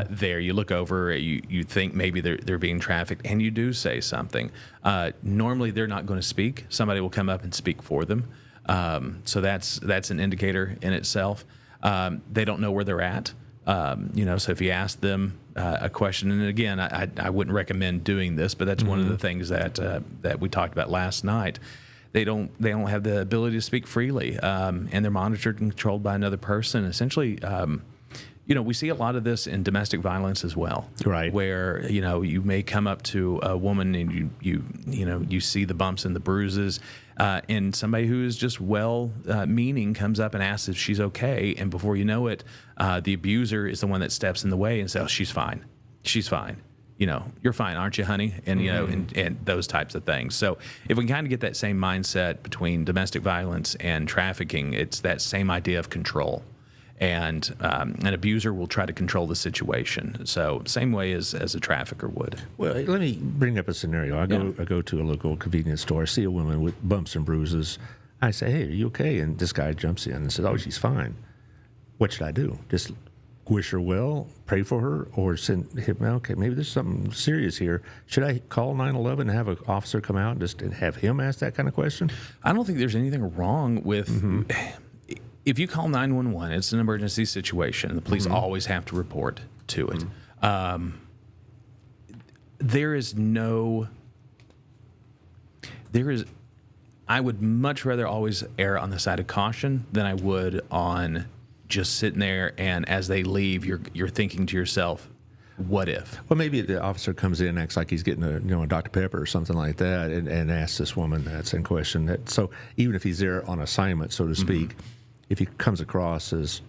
there. You look over, you think maybe they're being trafficked, and you do say something. Normally, they're not going to speak. Somebody will come up and speak for them. So that's an indicator in itself. They don't know where they're at. So if you ask them a question, and again, I wouldn't recommend doing this, but that's one of the things that we talked about last night. They don't have the ability to speak freely, and they're monitored and controlled by another person. Essentially, We see a lot of this in domestic violence as well, right? Where you may come up to a woman and you see the bumps and the bruises, and somebody who is just well-meaning comes up and asks if she's okay, and before you know it, the abuser is the one that steps in the way and says, "Oh, she's fine. You're fine, aren't you, honey?" And and those types of things. So if we can kind of get that same mindset between domestic violence and trafficking, it's that same idea of control. And an abuser will try to control the situation. So same way as a trafficker would. Well, let me bring up a scenario. I go to a local convenience store. I see a woman with bumps and bruises. I say, "Hey, are you okay?" And this guy jumps in and says, "Oh, she's fine." What should I do? Just wish her well, pray for her, or send him, okay, maybe there's something serious here. Should I call 911 and have an officer come out and just have him ask that kind of question? I don't think there's anything wrong with... If you call 911, it's an emergency situation. The police always have to report to it. I would much rather always err on the side of caution than I would on just sitting there and as they leave, you're thinking to yourself, what if? Well, maybe the officer comes in, acts like he's getting a Dr. Pepper or something like that, and asks this woman that's in question. So even if he's there on assignment, so to speak, if he comes across as,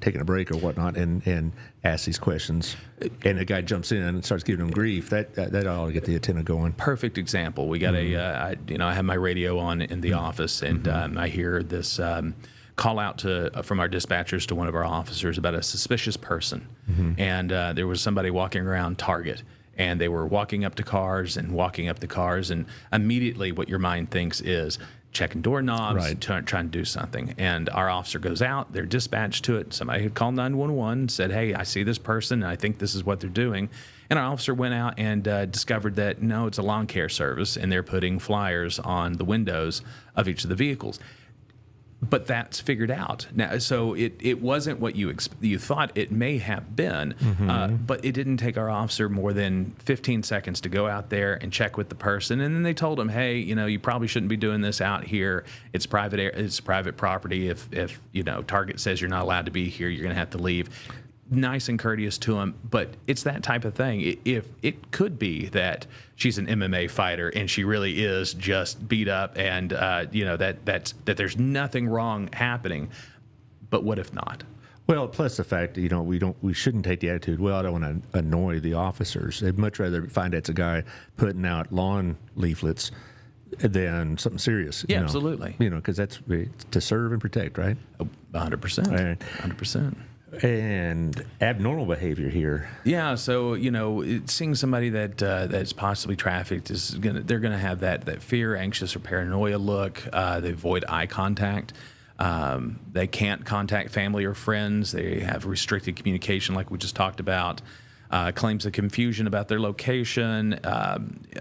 taking a break or whatnot and asks these questions, and the guy jumps in and starts giving him grief, that ought to get the antenna going. Perfect example. We got I have my radio on in the office, and I hear this call out from our dispatchers to one of our officers about a suspicious person. And there was somebody walking around Target, and they were walking up to cars, and immediately what your mind thinks is checking doorknobs, trying to do something. And our officer goes out, they're dispatched to it. Somebody had called 911, said, "Hey, I see this person, and I think this is what they're doing." And our officer went out and discovered that, no, it's a lawn care service, and they're putting flyers on the windows of each of the vehicles. But that's figured out now. So it wasn't what you thought it may have been, but it didn't take our officer more than 15 seconds to go out there and check with the person. And then they told him, "Hey, you probably shouldn't be doing this out here. It's private property. If Target says you're not allowed to be here, you're going to have to leave." Nice and courteous to him, but it's that type of thing. If it could be that she's an MMA fighter and she really is just beat up, and that there's nothing wrong happening, but what if not? Well, plus the fact that, we shouldn't take the attitude, well, I don't want to annoy the officers. They'd much rather find it's a guy putting out lawn leaflets than something serious. Yeah, absolutely. Because that's to serve and protect, right? 100%. 100%. And abnormal behavior here. Yeah, so seeing somebody that's possibly trafficked they're gonna have that fear, anxious, or paranoia look. They avoid eye contact. They can't contact family or friends. They have restricted communication, like we just talked about. Claims of confusion about their location,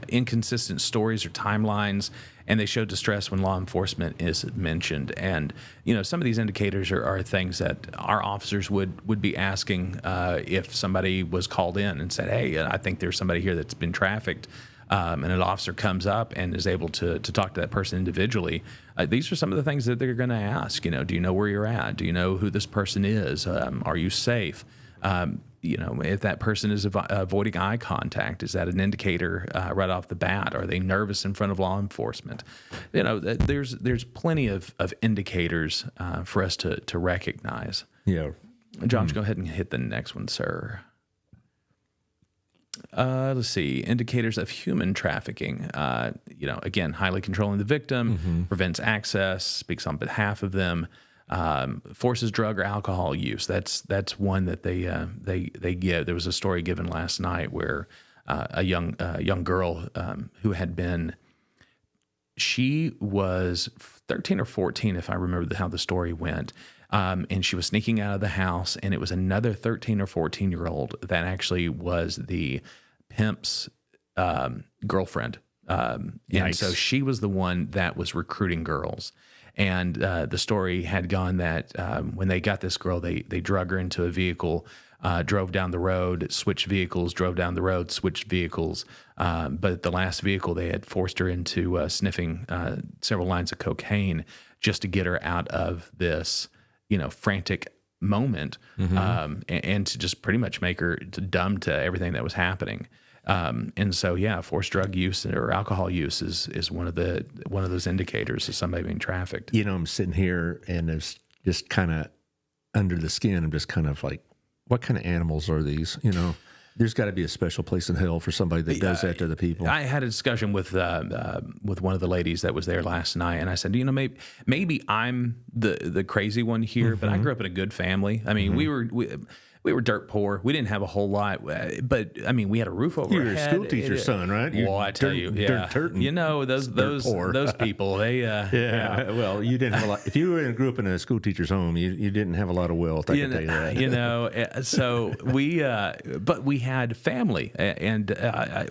inconsistent stories or timelines, and they show distress when law enforcement is mentioned. And some of these indicators are things that our officers would be asking if somebody was called in and said, "Hey, I think there's somebody here that's been trafficked." And an officer comes up and is able to talk to that person individually. These are some of the things that they're going to ask. Do you know where you're at? Do you know who this person is? Are you safe? If that person is avoiding eye contact, is that an indicator right off the bat? Are they nervous in front of law enforcement? There's plenty of indicators for us to recognize. Yeah. Josh, go ahead and hit the next one, sir. Let's see. Indicators of human trafficking. Again, highly controlling the victim, prevents access, speaks on behalf of them. Forces drug or alcohol use. That's one that they give. There was a story given last night where a young girl who had been, she was 13 or 14, if I remember how the story went, and she was sneaking out of the house, and it was another 13 or 14-year-old that actually was the pimp's girlfriend, and so she was the one that was recruiting girls. And the story had gone that when they got this girl, they drug her into a vehicle, drove down the road, switched vehicles, drove down the road, switched vehicles. But the last vehicle, they had forced her into sniffing several lines of cocaine just to get her out of this, frantic moment, and to just pretty much make her dumb to everything that was happening. And so, yeah, forced drug use or alcohol use is one of those indicators of somebody being trafficked. You know, I'm sitting here and it's just kind of under the skin. I'm just kind of like, what kind of animals are these? You know, there's got to be a special place in hell for somebody that does that to the people. I had a discussion with one of the ladies that was there last night, and I said, you know, maybe I'm the crazy one here, but I grew up in a good family. I mean, we were dirt poor. We didn't have a whole lot, but I mean, we had a roof over our head. You're a school teacher's son, right? Well, I tell you, yeah. You know, those people, they yeah. Well, you didn't have a lot. If you grew up in a school teacher's home, you didn't have a lot of wealth. I can tell you that. You know, so but we had family, and there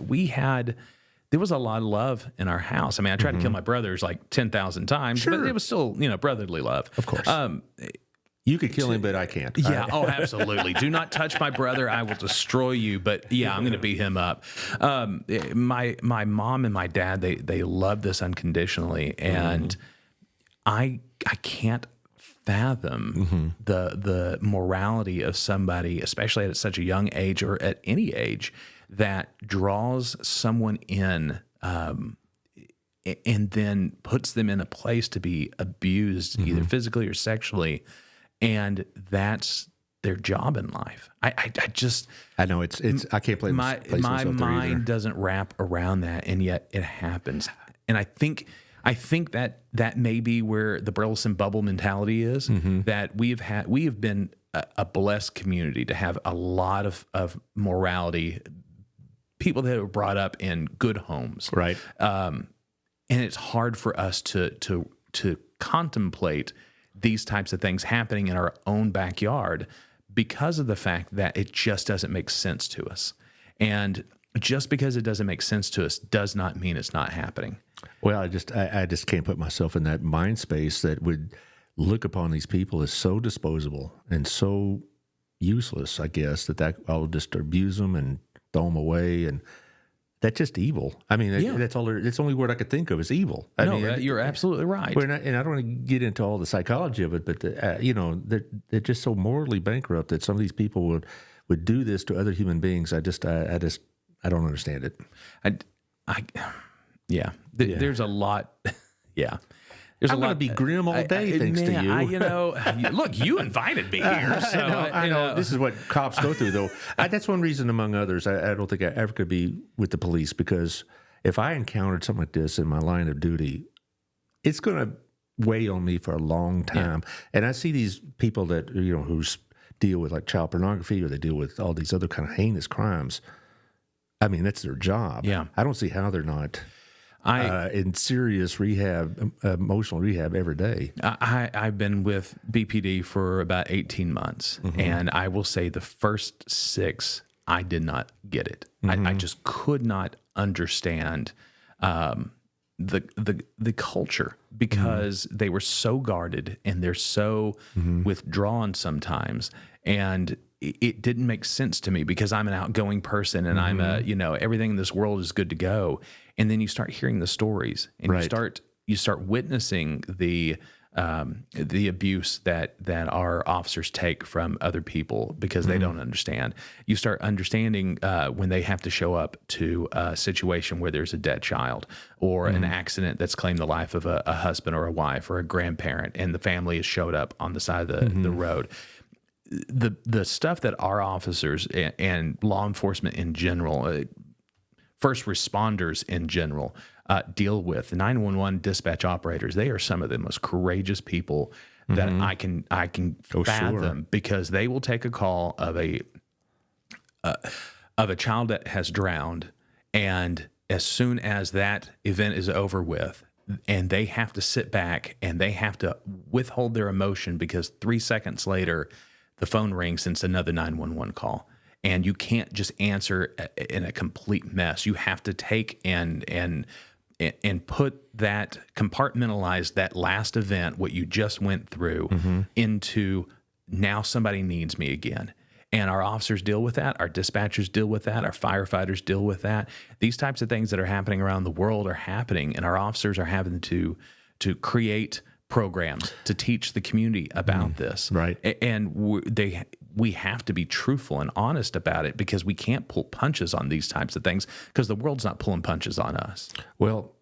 was a lot of love in our house. I mean, I tried to kill my brothers like 10,000 times, but it was still, you know, brotherly love. Of course. You could kill him, but I can't. Yeah. Oh, absolutely. Do not touch my brother. I will destroy you. But yeah, I'm going to beat him up. My mom and my dad, they love this unconditionally, and I can't fathom the morality of somebody, especially at such a young age or at any age, that draws someone in and then puts them in a place to be abused, either physically or sexually. And that's their job in life. I know it's I can't play my mind doesn't wrap around that, and yet it happens. And I think that may be where the Burleson bubble mentality is. That we have been a blessed community to have a lot of morality, people that were brought up in good homes, right? And it's hard for us to contemplate these types of things happening in our own backyard because of the fact that it just doesn't make sense to us. And just because it doesn't make sense to us does not mean it's not happening. Well, I just can't put myself in that mind space that would look upon these people as so disposable and so useless, I guess, that I'll just abuse them and throw them away, and that's just evil. I mean, that's all. That's the only word I could think of is evil. I mean, you're absolutely right. And I don't want to get into all the psychology of it, but you know, they're just so morally bankrupt that some of these people would do this to other human beings. I don't understand it. There's a lot. Yeah. I'm going to be grim all day thanks to you. Look, you invited me here. So, I know. This is what cops go through, though. That's one reason, among others, I don't think I ever could be with the police, because if I encountered something like this in my line of duty, it's going to weigh on me for a long time. Yeah. And I see these people that, you know, who deal with like child pornography, or they deal with all these other kind of heinous crimes. I mean, that's their job. Yeah. I don't see how they're not in serious rehab, emotional rehab every day. I've been with BPD for about 18 months, and I will say the first 6, I did not get it. I just could not understand the culture, because they were so guarded and they're so withdrawn sometimes, and it didn't make sense to me, because I'm an outgoing person and I'm everything in this world is good to go. And then you start hearing the stories, and you start witnessing the abuse that our officers take from other people because they don't understand. You start understanding when they have to show up to a situation where there's a dead child, or an accident that's claimed the life of a husband or a wife or a grandparent, and the family has showed up on the side of the road. The stuff that our officers and law enforcement in general, first responders in general, deal with, 911 dispatch operators, they are some of the most courageous people that I can fathom, because they will take a call of a child that has drowned, and as soon as that event is over with, and they have to sit back and they have to withhold their emotion, because 3 seconds later the phone rings and it's another 911 call. And you can't just answer in a complete mess. You have to take and put that, compartmentalize that last event, what you just went through, into now somebody needs me again. And our officers deal with that. Our dispatchers deal with that. Our firefighters deal with that. These types of things that are happening around the world are happening, and our officers are having to create programs to teach the community about this. Right. And we have to be truthful and honest about it, because we can't pull punches on these types of things, because the world's not pulling punches on us. Well,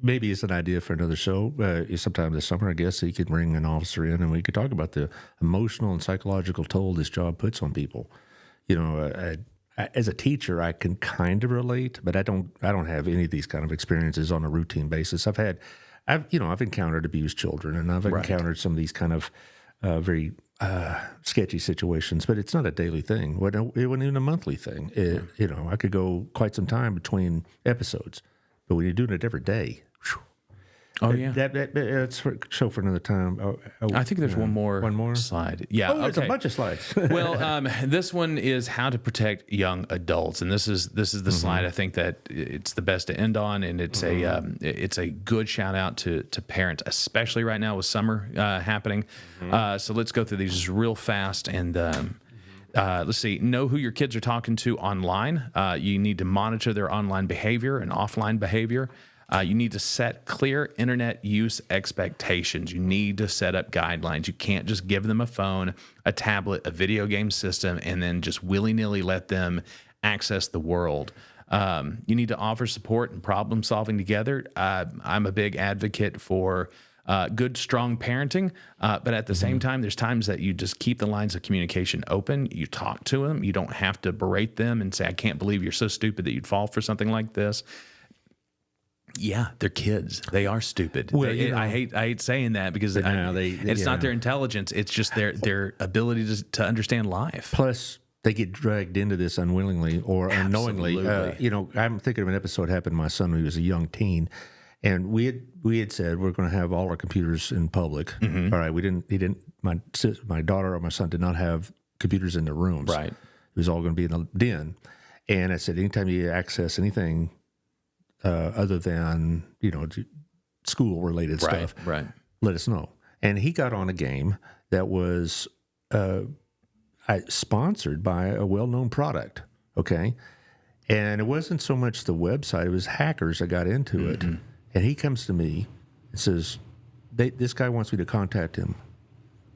maybe it's an idea for another show. Sometime this summer, I guess, he could bring an officer in and we could talk about the emotional and psychological toll this job puts on people. You know, as a teacher, I can kind of relate, but I don't have any of these kind of experiences on a routine basis. I've encountered abused children, and I've encountered some of these kind of very sketchy situations, but it's not a daily thing. It wasn't even a monthly thing. You know, I could go quite some time between episodes, but when you're doing it every day, whew, Oh, yeah. That's for show for another time. I think there's one more slide. Yeah. Oh, there's a bunch of slides. Well, this one is how to protect young adults, and this is the slide I think that it's the best to end on, and it's a good shout out to parents, especially right now with summer happening. So let's go through these just real fast and. Let's see. Know who your kids are talking to online. You need to monitor their online behavior and offline behavior. You need to set clear internet use expectations. You need to set up guidelines. You can't just give them a phone, a tablet, a video game system, and then just willy-nilly let them access the world. You need to offer support and problem solving together. I'm a big advocate for good, strong parenting, but at the same time, there's times that you just keep the lines of communication open. You talk to them. You don't have to berate them and say, I can't believe you're so stupid that you'd fall for something like this. Yeah, they're kids. They are stupid. Well, I hate saying that because it's not their intelligence. It's just their ability to understand life. Plus, they get dragged into this unwillingly or unknowingly. I'm thinking of an episode happened to my son when he was a young teen, and we had said we're going to have all our computers in public. All right, my daughter or my son did not have computers in their rooms. Right, it was all going to be in the den. And I said, anytime you access anything other than school related stuff, right, let us know. And he got on a game that was sponsored by a well-known product. Okay, and it wasn't so much the website; it was hackers that got into it. And he comes to me and says, "This guy wants me to contact him."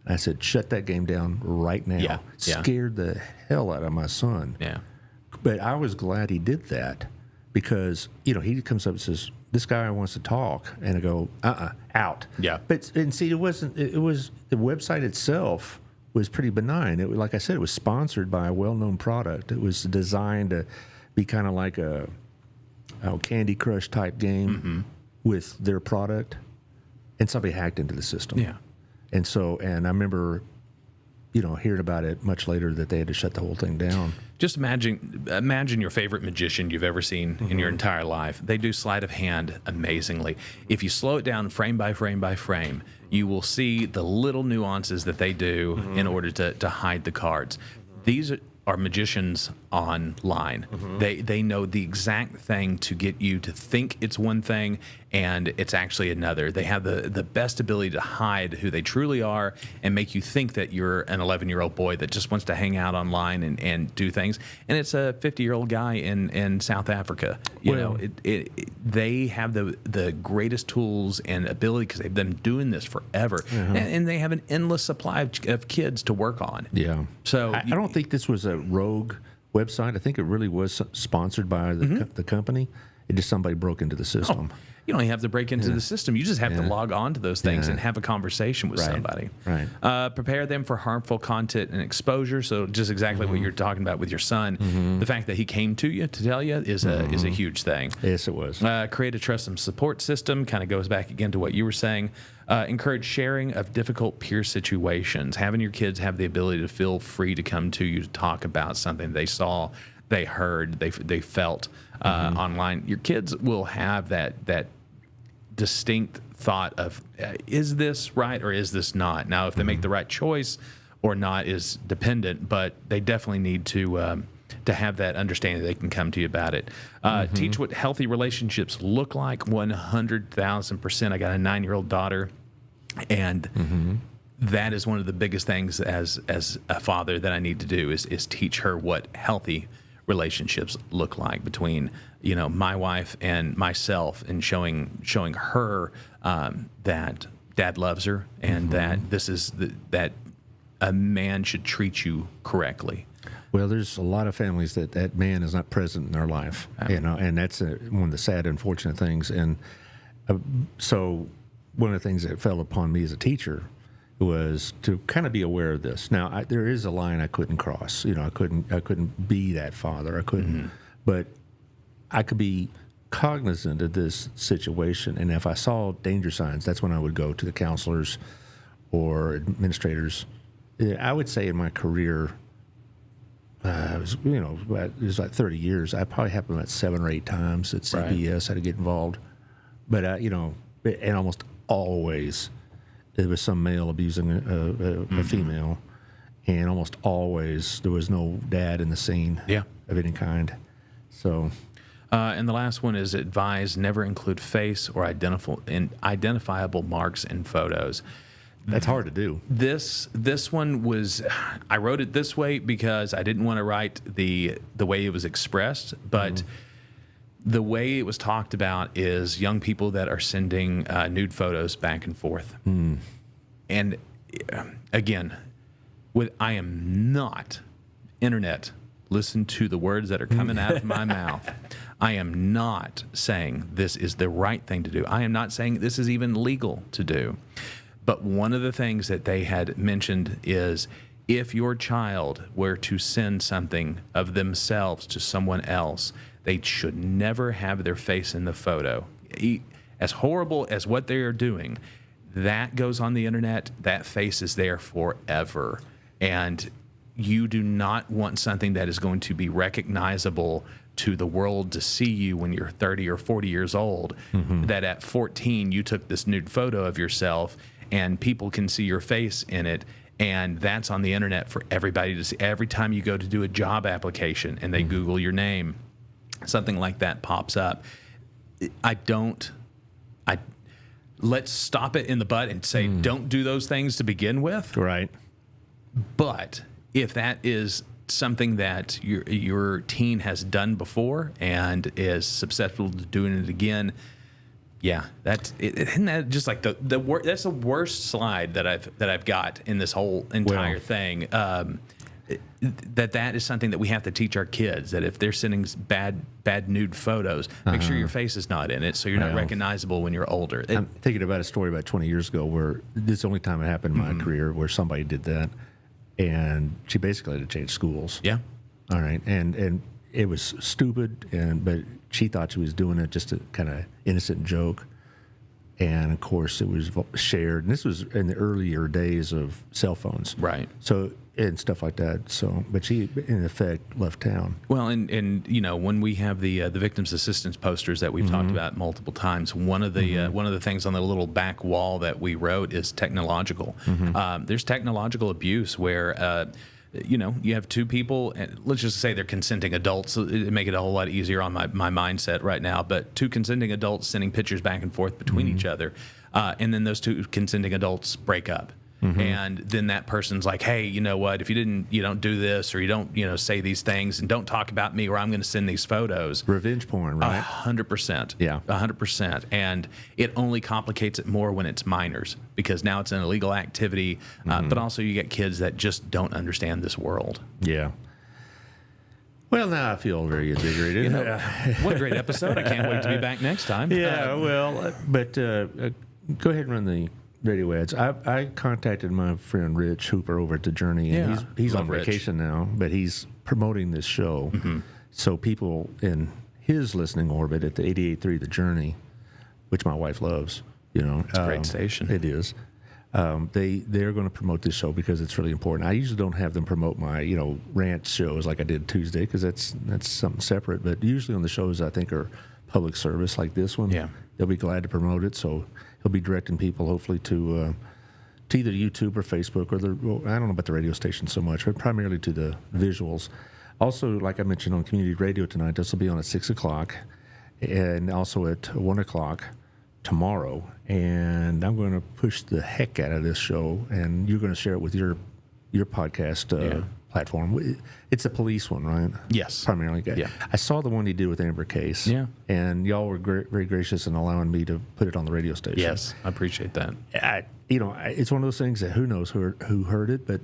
And I said, "Shut that game down right now." Yeah. Scared the hell out of my son. Yeah, but I was glad he did that. Because, he comes up and says, this guy wants to talk. And I go, out. Yeah. And see, it was the website itself was pretty benign. Like I said, it was sponsored by a well-known product. It was designed to be kind of like a Candy Crush type game with their product. And somebody hacked into the system. Yeah. And I remember, hearing about it much later that they had to shut the whole thing down. Just imagine your favorite magician you've ever seen in your entire life. They do sleight of hand amazingly. If you slow it down frame by frame by frame, you will see the little nuances that they do in order to hide the cards. These are magicians online. They know the exact thing to get you to think it's one thing and it's actually another. They have the best ability to hide who they truly are and make you think that you're an 11-year-old boy that just wants to hang out online and do things. And it's a 50-year-old guy in South Africa. They have the greatest tools and ability because they've been doing this forever. And they have an endless supply of kids to work on. Yeah. So I don't think this was a rogue website. I think it really was sponsored by the company. It just somebody broke into the system. You don't even have to break into the system. You just have to log on to those things and have a conversation with somebody. Right. Prepare them for harmful content and exposure. So just exactly what you're talking about with your son. The fact that he came to you to tell you is a huge thing. Yes, it was. Create a trust and support system. Kind of goes back again to what you were saying. Encourage sharing of difficult peer situations. Having your kids have the ability to feel free to come to you to talk about something they saw, they heard, they felt online. Your kids will have that distinct thought of is this right or is this not? Now, if they make the right choice or not is dependent, but they definitely need to have that understanding that they can come to you about it. Teach what healthy relationships look like 100,000%. I got a 9-year-old daughter, and that is one of the biggest things as a father that I need to do is teach her what healthy relationships look like between my wife and myself, and showing her that dad loves her, and that this is that a man should treat you correctly. Well, there's a lot of families that man is not present in their life, and that's one of the sad, unfortunate things. And so one of the things that fell upon me as a teacher was to kind of be aware of this. Now, there is a line I couldn't cross. I couldn't be that father. I couldn't, but I could be cognizant of this situation. And if I saw danger signs, that's when I would go to the counselors or administrators. I would say in my career, it was like 30 years. I probably happened about 7 or 8 times at CPS. I had to get involved, but and almost always there was some male abusing a female, and almost always there was no dad in the scene of any kind. So, and the last one is advise never include face or identifiable marks in photos. That's hard to do. This one was, I wrote it this way because I didn't want to write the way it was expressed, but the way it was talked about is young people that are sending nude photos back and forth. And again, I am not internet. Listen to the words that are coming out of my mouth. I am not saying this is the right thing to do. I am not saying this is even legal to do. But one of the things that they had mentioned is if your child were to send something of themselves to someone else, they should never have their face in the photo. As horrible as what they are doing, that goes on the internet, that face is there forever. And you do not want something that is going to be recognizable to the world to see you when you're 30 or 40 years old, that at 14 you took this nude photo of yourself and people can see your face in it, and that's on the internet for everybody to see. Every time you go to do a job application and they Google your name, something like that pops up. Let's stop it in the butt and say, don't do those things to begin with. Right. But if that is something that your teen has done before and is susceptible to doing it again, isn't that just like that's the worst slide that I've got in this whole entire thing. That is something that we have to teach our kids, that if they're sending bad nude photos, make sure your face is not in it so you're not recognizable when you're older. I'm thinking about a story about 20 years ago where this is the only time it happened in my career where somebody did that, and she basically had to change schools. Yeah. All right. And it was stupid, but she thought she was doing it just a kind of innocent joke. And of course it was shared, and this was in the earlier days of cell phones. Right. So, and stuff like that. So, but she, in effect, left town. Well, and when we have the victims assistance posters that we've talked about multiple times, one of the things on the little back wall that we wrote is technological. There's technological abuse where you have two people, and let's just say they're consenting adults. So it make it a whole lot easier on my mindset right now. But two consenting adults sending pictures back and forth between each other, and then those two consenting adults break up. And then that person's like, hey, you know what? If you don't do this, or you don't, say these things, and don't talk about me, or I'm going to send these photos. Revenge porn, right? 100%. Yeah. 100%. And it only complicates it more when it's minors, because now it's an illegal activity. But also you get kids that just don't understand this world. Yeah. Well, now I feel very invigorated. What a great episode. I can't wait to be back next time. Yeah, but go ahead and run the radio ads. I contacted my friend Rich Hooper over at The Journey, and he's on vacation now, but he's promoting this show. So people in his listening orbit at the 88.3 The Journey, which my wife loves, it's a great station. It is. They're going to promote this show because it's really important. I usually don't have them promote my rant shows like I did Tuesday, because that's something separate. But usually on the shows I think are public service like this one, they'll be glad to promote it. So he'll be directing people hopefully to either YouTube or Facebook, or I don't know about the radio station so much, but primarily to the visuals. Also, like I mentioned on community radio tonight, this will be on at 6 o'clock, and also at 1 o'clock tomorrow. And I'm going to push the heck out of this show, and you're going to share it with your podcast platform. It's a police one, right? Yes. Primarily. Yeah. I saw the one he did with Amber Case. Yeah. And y'all were very gracious in allowing me to put it on the radio station. Yes, I appreciate that. It's one of those things that who knows who heard it, but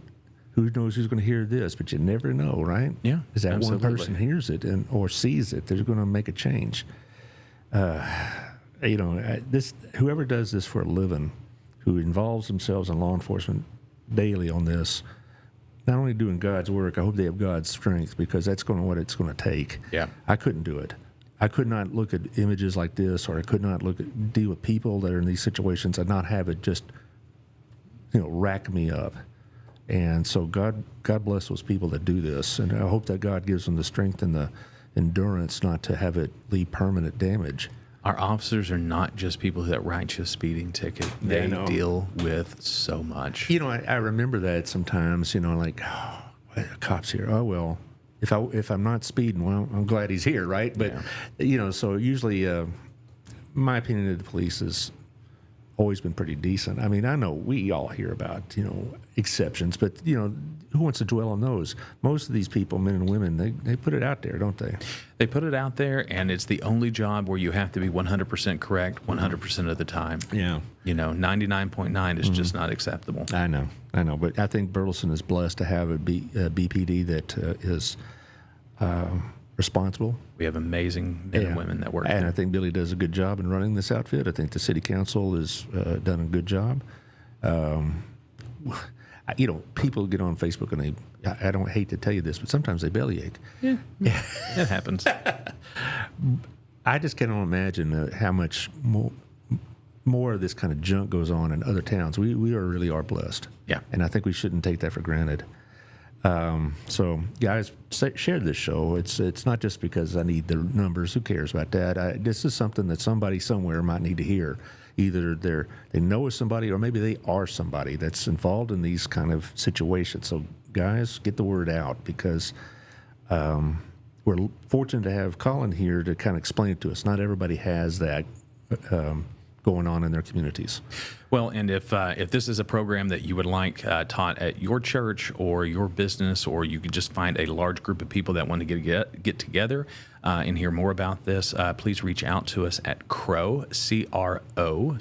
who knows who's going to hear this? But you never know, right? Yeah, Is that absolutely. one person hears it or sees it, they're going to make a change. Whoever does this for a living, who involves themselves in law enforcement daily on this, not only doing God's work, I hope they have God's strength, because that's what it's going to take. Yeah. I couldn't do it. I could not look at images like this, or I could not deal with people that are in these situations and not have it just, rack me up. And so God bless those people that do this, and I hope that God gives them the strength and the endurance not to have it leave permanent damage. Our officers are not just people that write you a speeding ticket. They deal with so much. I remember that sometimes, like, a cop's here. Oh, well, if I'm not speeding, well, I'm glad he's here, right? But, so usually my opinion of the police is always been pretty decent. I mean, I know we all hear about, exceptions, but, who wants to dwell on those? Most of these people, men and women, they put it out there, don't they? They put it out there, and it's the only job where you have to be 100% correct 100% of the time. Yeah. 99.9 is just not acceptable. I know. But I think Burleson is blessed to have a BPD that is responsible. We have amazing men and women that work and there. I think Billy does a good job in running this outfit. I think the city council has done a good job. People get on Facebook and I don't hate to tell you this, but sometimes they bellyache. Yeah. It happens. I just cannot imagine how much more of this kind of junk goes on in other towns. We really are blessed. Yeah. And I think we shouldn't take that for granted. So guys, share this show. It's not just because I need the numbers. Who cares about that? This is something that somebody somewhere might need to hear. Either they know somebody, or maybe they are somebody that's involved in these kind of situations. So guys, get the word out, because we're fortunate to have Collin here to kind of explain it to us. Not everybody has that going on in their communities. Well, and if this is a program that you would like taught at your church or your business, or you could just find a large group of people that want to get together and hear more about this, please reach out to us at CRO, C-R-O,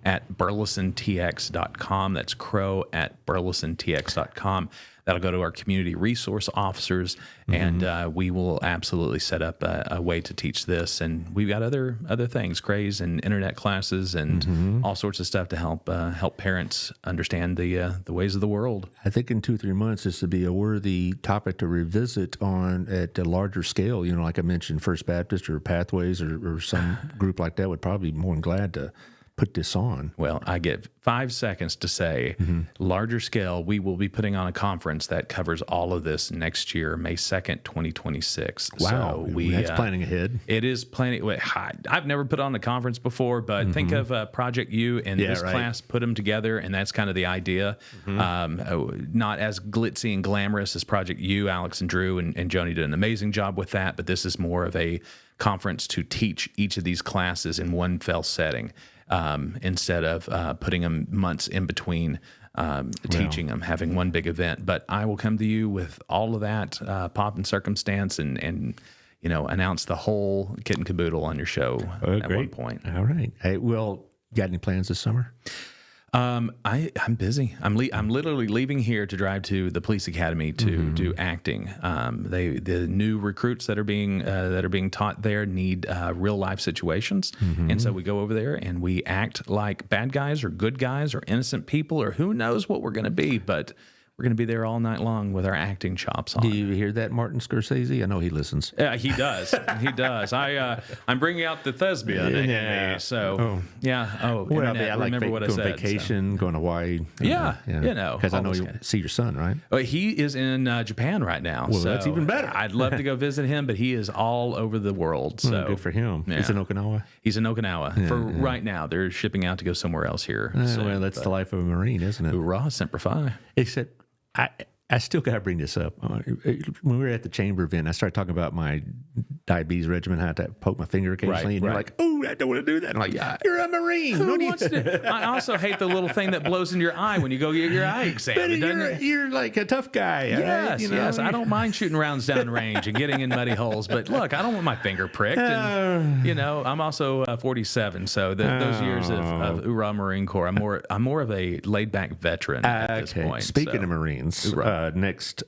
at burlesontx.com. That's CRO at burlesontx.com. That'll go to our community resource officers, and we will absolutely set up a way to teach this. And we've got other things, craze and internet classes, and all sorts of stuff to help parents understand the ways of the world. I think in 2 or 3 months this would be a worthy topic to revisit on at a larger scale. Like I mentioned, First Baptist or Pathways or some group like that would probably be more than glad to put this on. Well, I get 5 seconds to say, larger scale, we will be putting on a conference that covers all of this next year, May 2nd, 2026. Wow. So that's planning ahead. It is planning. I've never put on a conference before, but think of Project U and this class, put them together, and that's kind of the idea. Not as glitzy and glamorous as Project U. Alex and Drew and Joni did an amazing job with that, but this is more of a conference to teach each of these classes in one fell setting. Instead of putting them months in between teaching them, having one big event. But I will come to you with all of that pomp and circumstance and announce the whole kit and caboodle on your show at one point. All right. Hey, well, got any plans this summer? I'm busy. I'm literally leaving here to drive to the police academy to do acting. The new recruits that are being taught there need real life situations, and so we go over there and we act like bad guys or good guys or innocent people or who knows what we're going to be, but we're going to be there all night long with our acting chops on. Do you hear that, Martin Scorsese? I know he listens. Yeah, he does. He does. I'm bringing out the thespian in me. So, internet, I like remember what I going said. Vacation, going to Hawaii. Because I know you'll see your son, right? He is in Japan right now. Well, so that's even better. I'd love to go visit him, but he is all over the world. So good for him. Yeah. He's in Okinawa? He's in Okinawa. Right now. They're shipping out to go somewhere else here. Well, that's the life of a Marine, isn't it? Hoorah, Semper Fi. Except I still got to bring this up. When we were at the chamber event, I started talking about my diabetes regimen. I had to poke my finger occasionally, and you're like, "Oh, I don't want to do that." I'm like, "You're a Marine." Who wants to? I also hate the little thing that blows in your eye when you go get your eye examined. But you're like a tough guy. Yes, right? yes. I don't mind shooting rounds down range and getting in muddy holes, but look, I don't want my finger pricked. And, I'm also 47, so those years of Hoorah Marine Corps, I'm more of a laid back veteran at this point. Speaking of Marines, next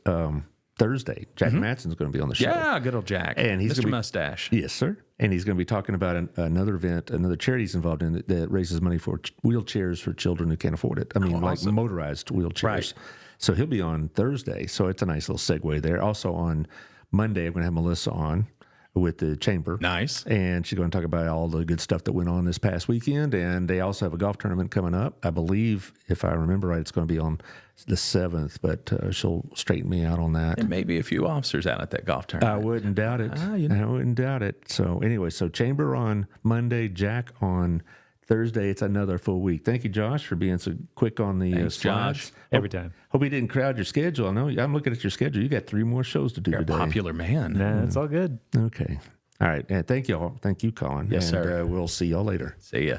Thursday, Jack Matson's going to be on the show. Yeah, good old Jack. And he's Mr. Mustache. Yes, sir. And he's going to be talking about another event, another charity he's involved in that raises money for wheelchairs for children who can't afford it. I mean, like motorized wheelchairs. Right. So he'll be on Thursday. So it's a nice little segue there. Also on Monday, I'm going to have Melissa on with the chamber. Nice. And she's going to talk about all the good stuff that went on this past weekend. And they also have a golf tournament coming up. I believe, if I remember right, it's going to be on the 7th, but she'll straighten me out on that. There may be a few officers out at that golf tournament. I wouldn't doubt it. I wouldn't doubt it. So anyway, so chamber on Monday, Jack on Thursday. It's another full week. Thank you, Josh, for being so quick on the Thanks, slides. Josh. Every time. Hope we didn't crowd your schedule. I know I'm looking at your schedule. You got 3 more shows to do You're today. a popular man. Nah, it's all good. Okay. All right. And thank you all. Thank you, Collin. Yes, and, sir. We'll see y'all later. See ya.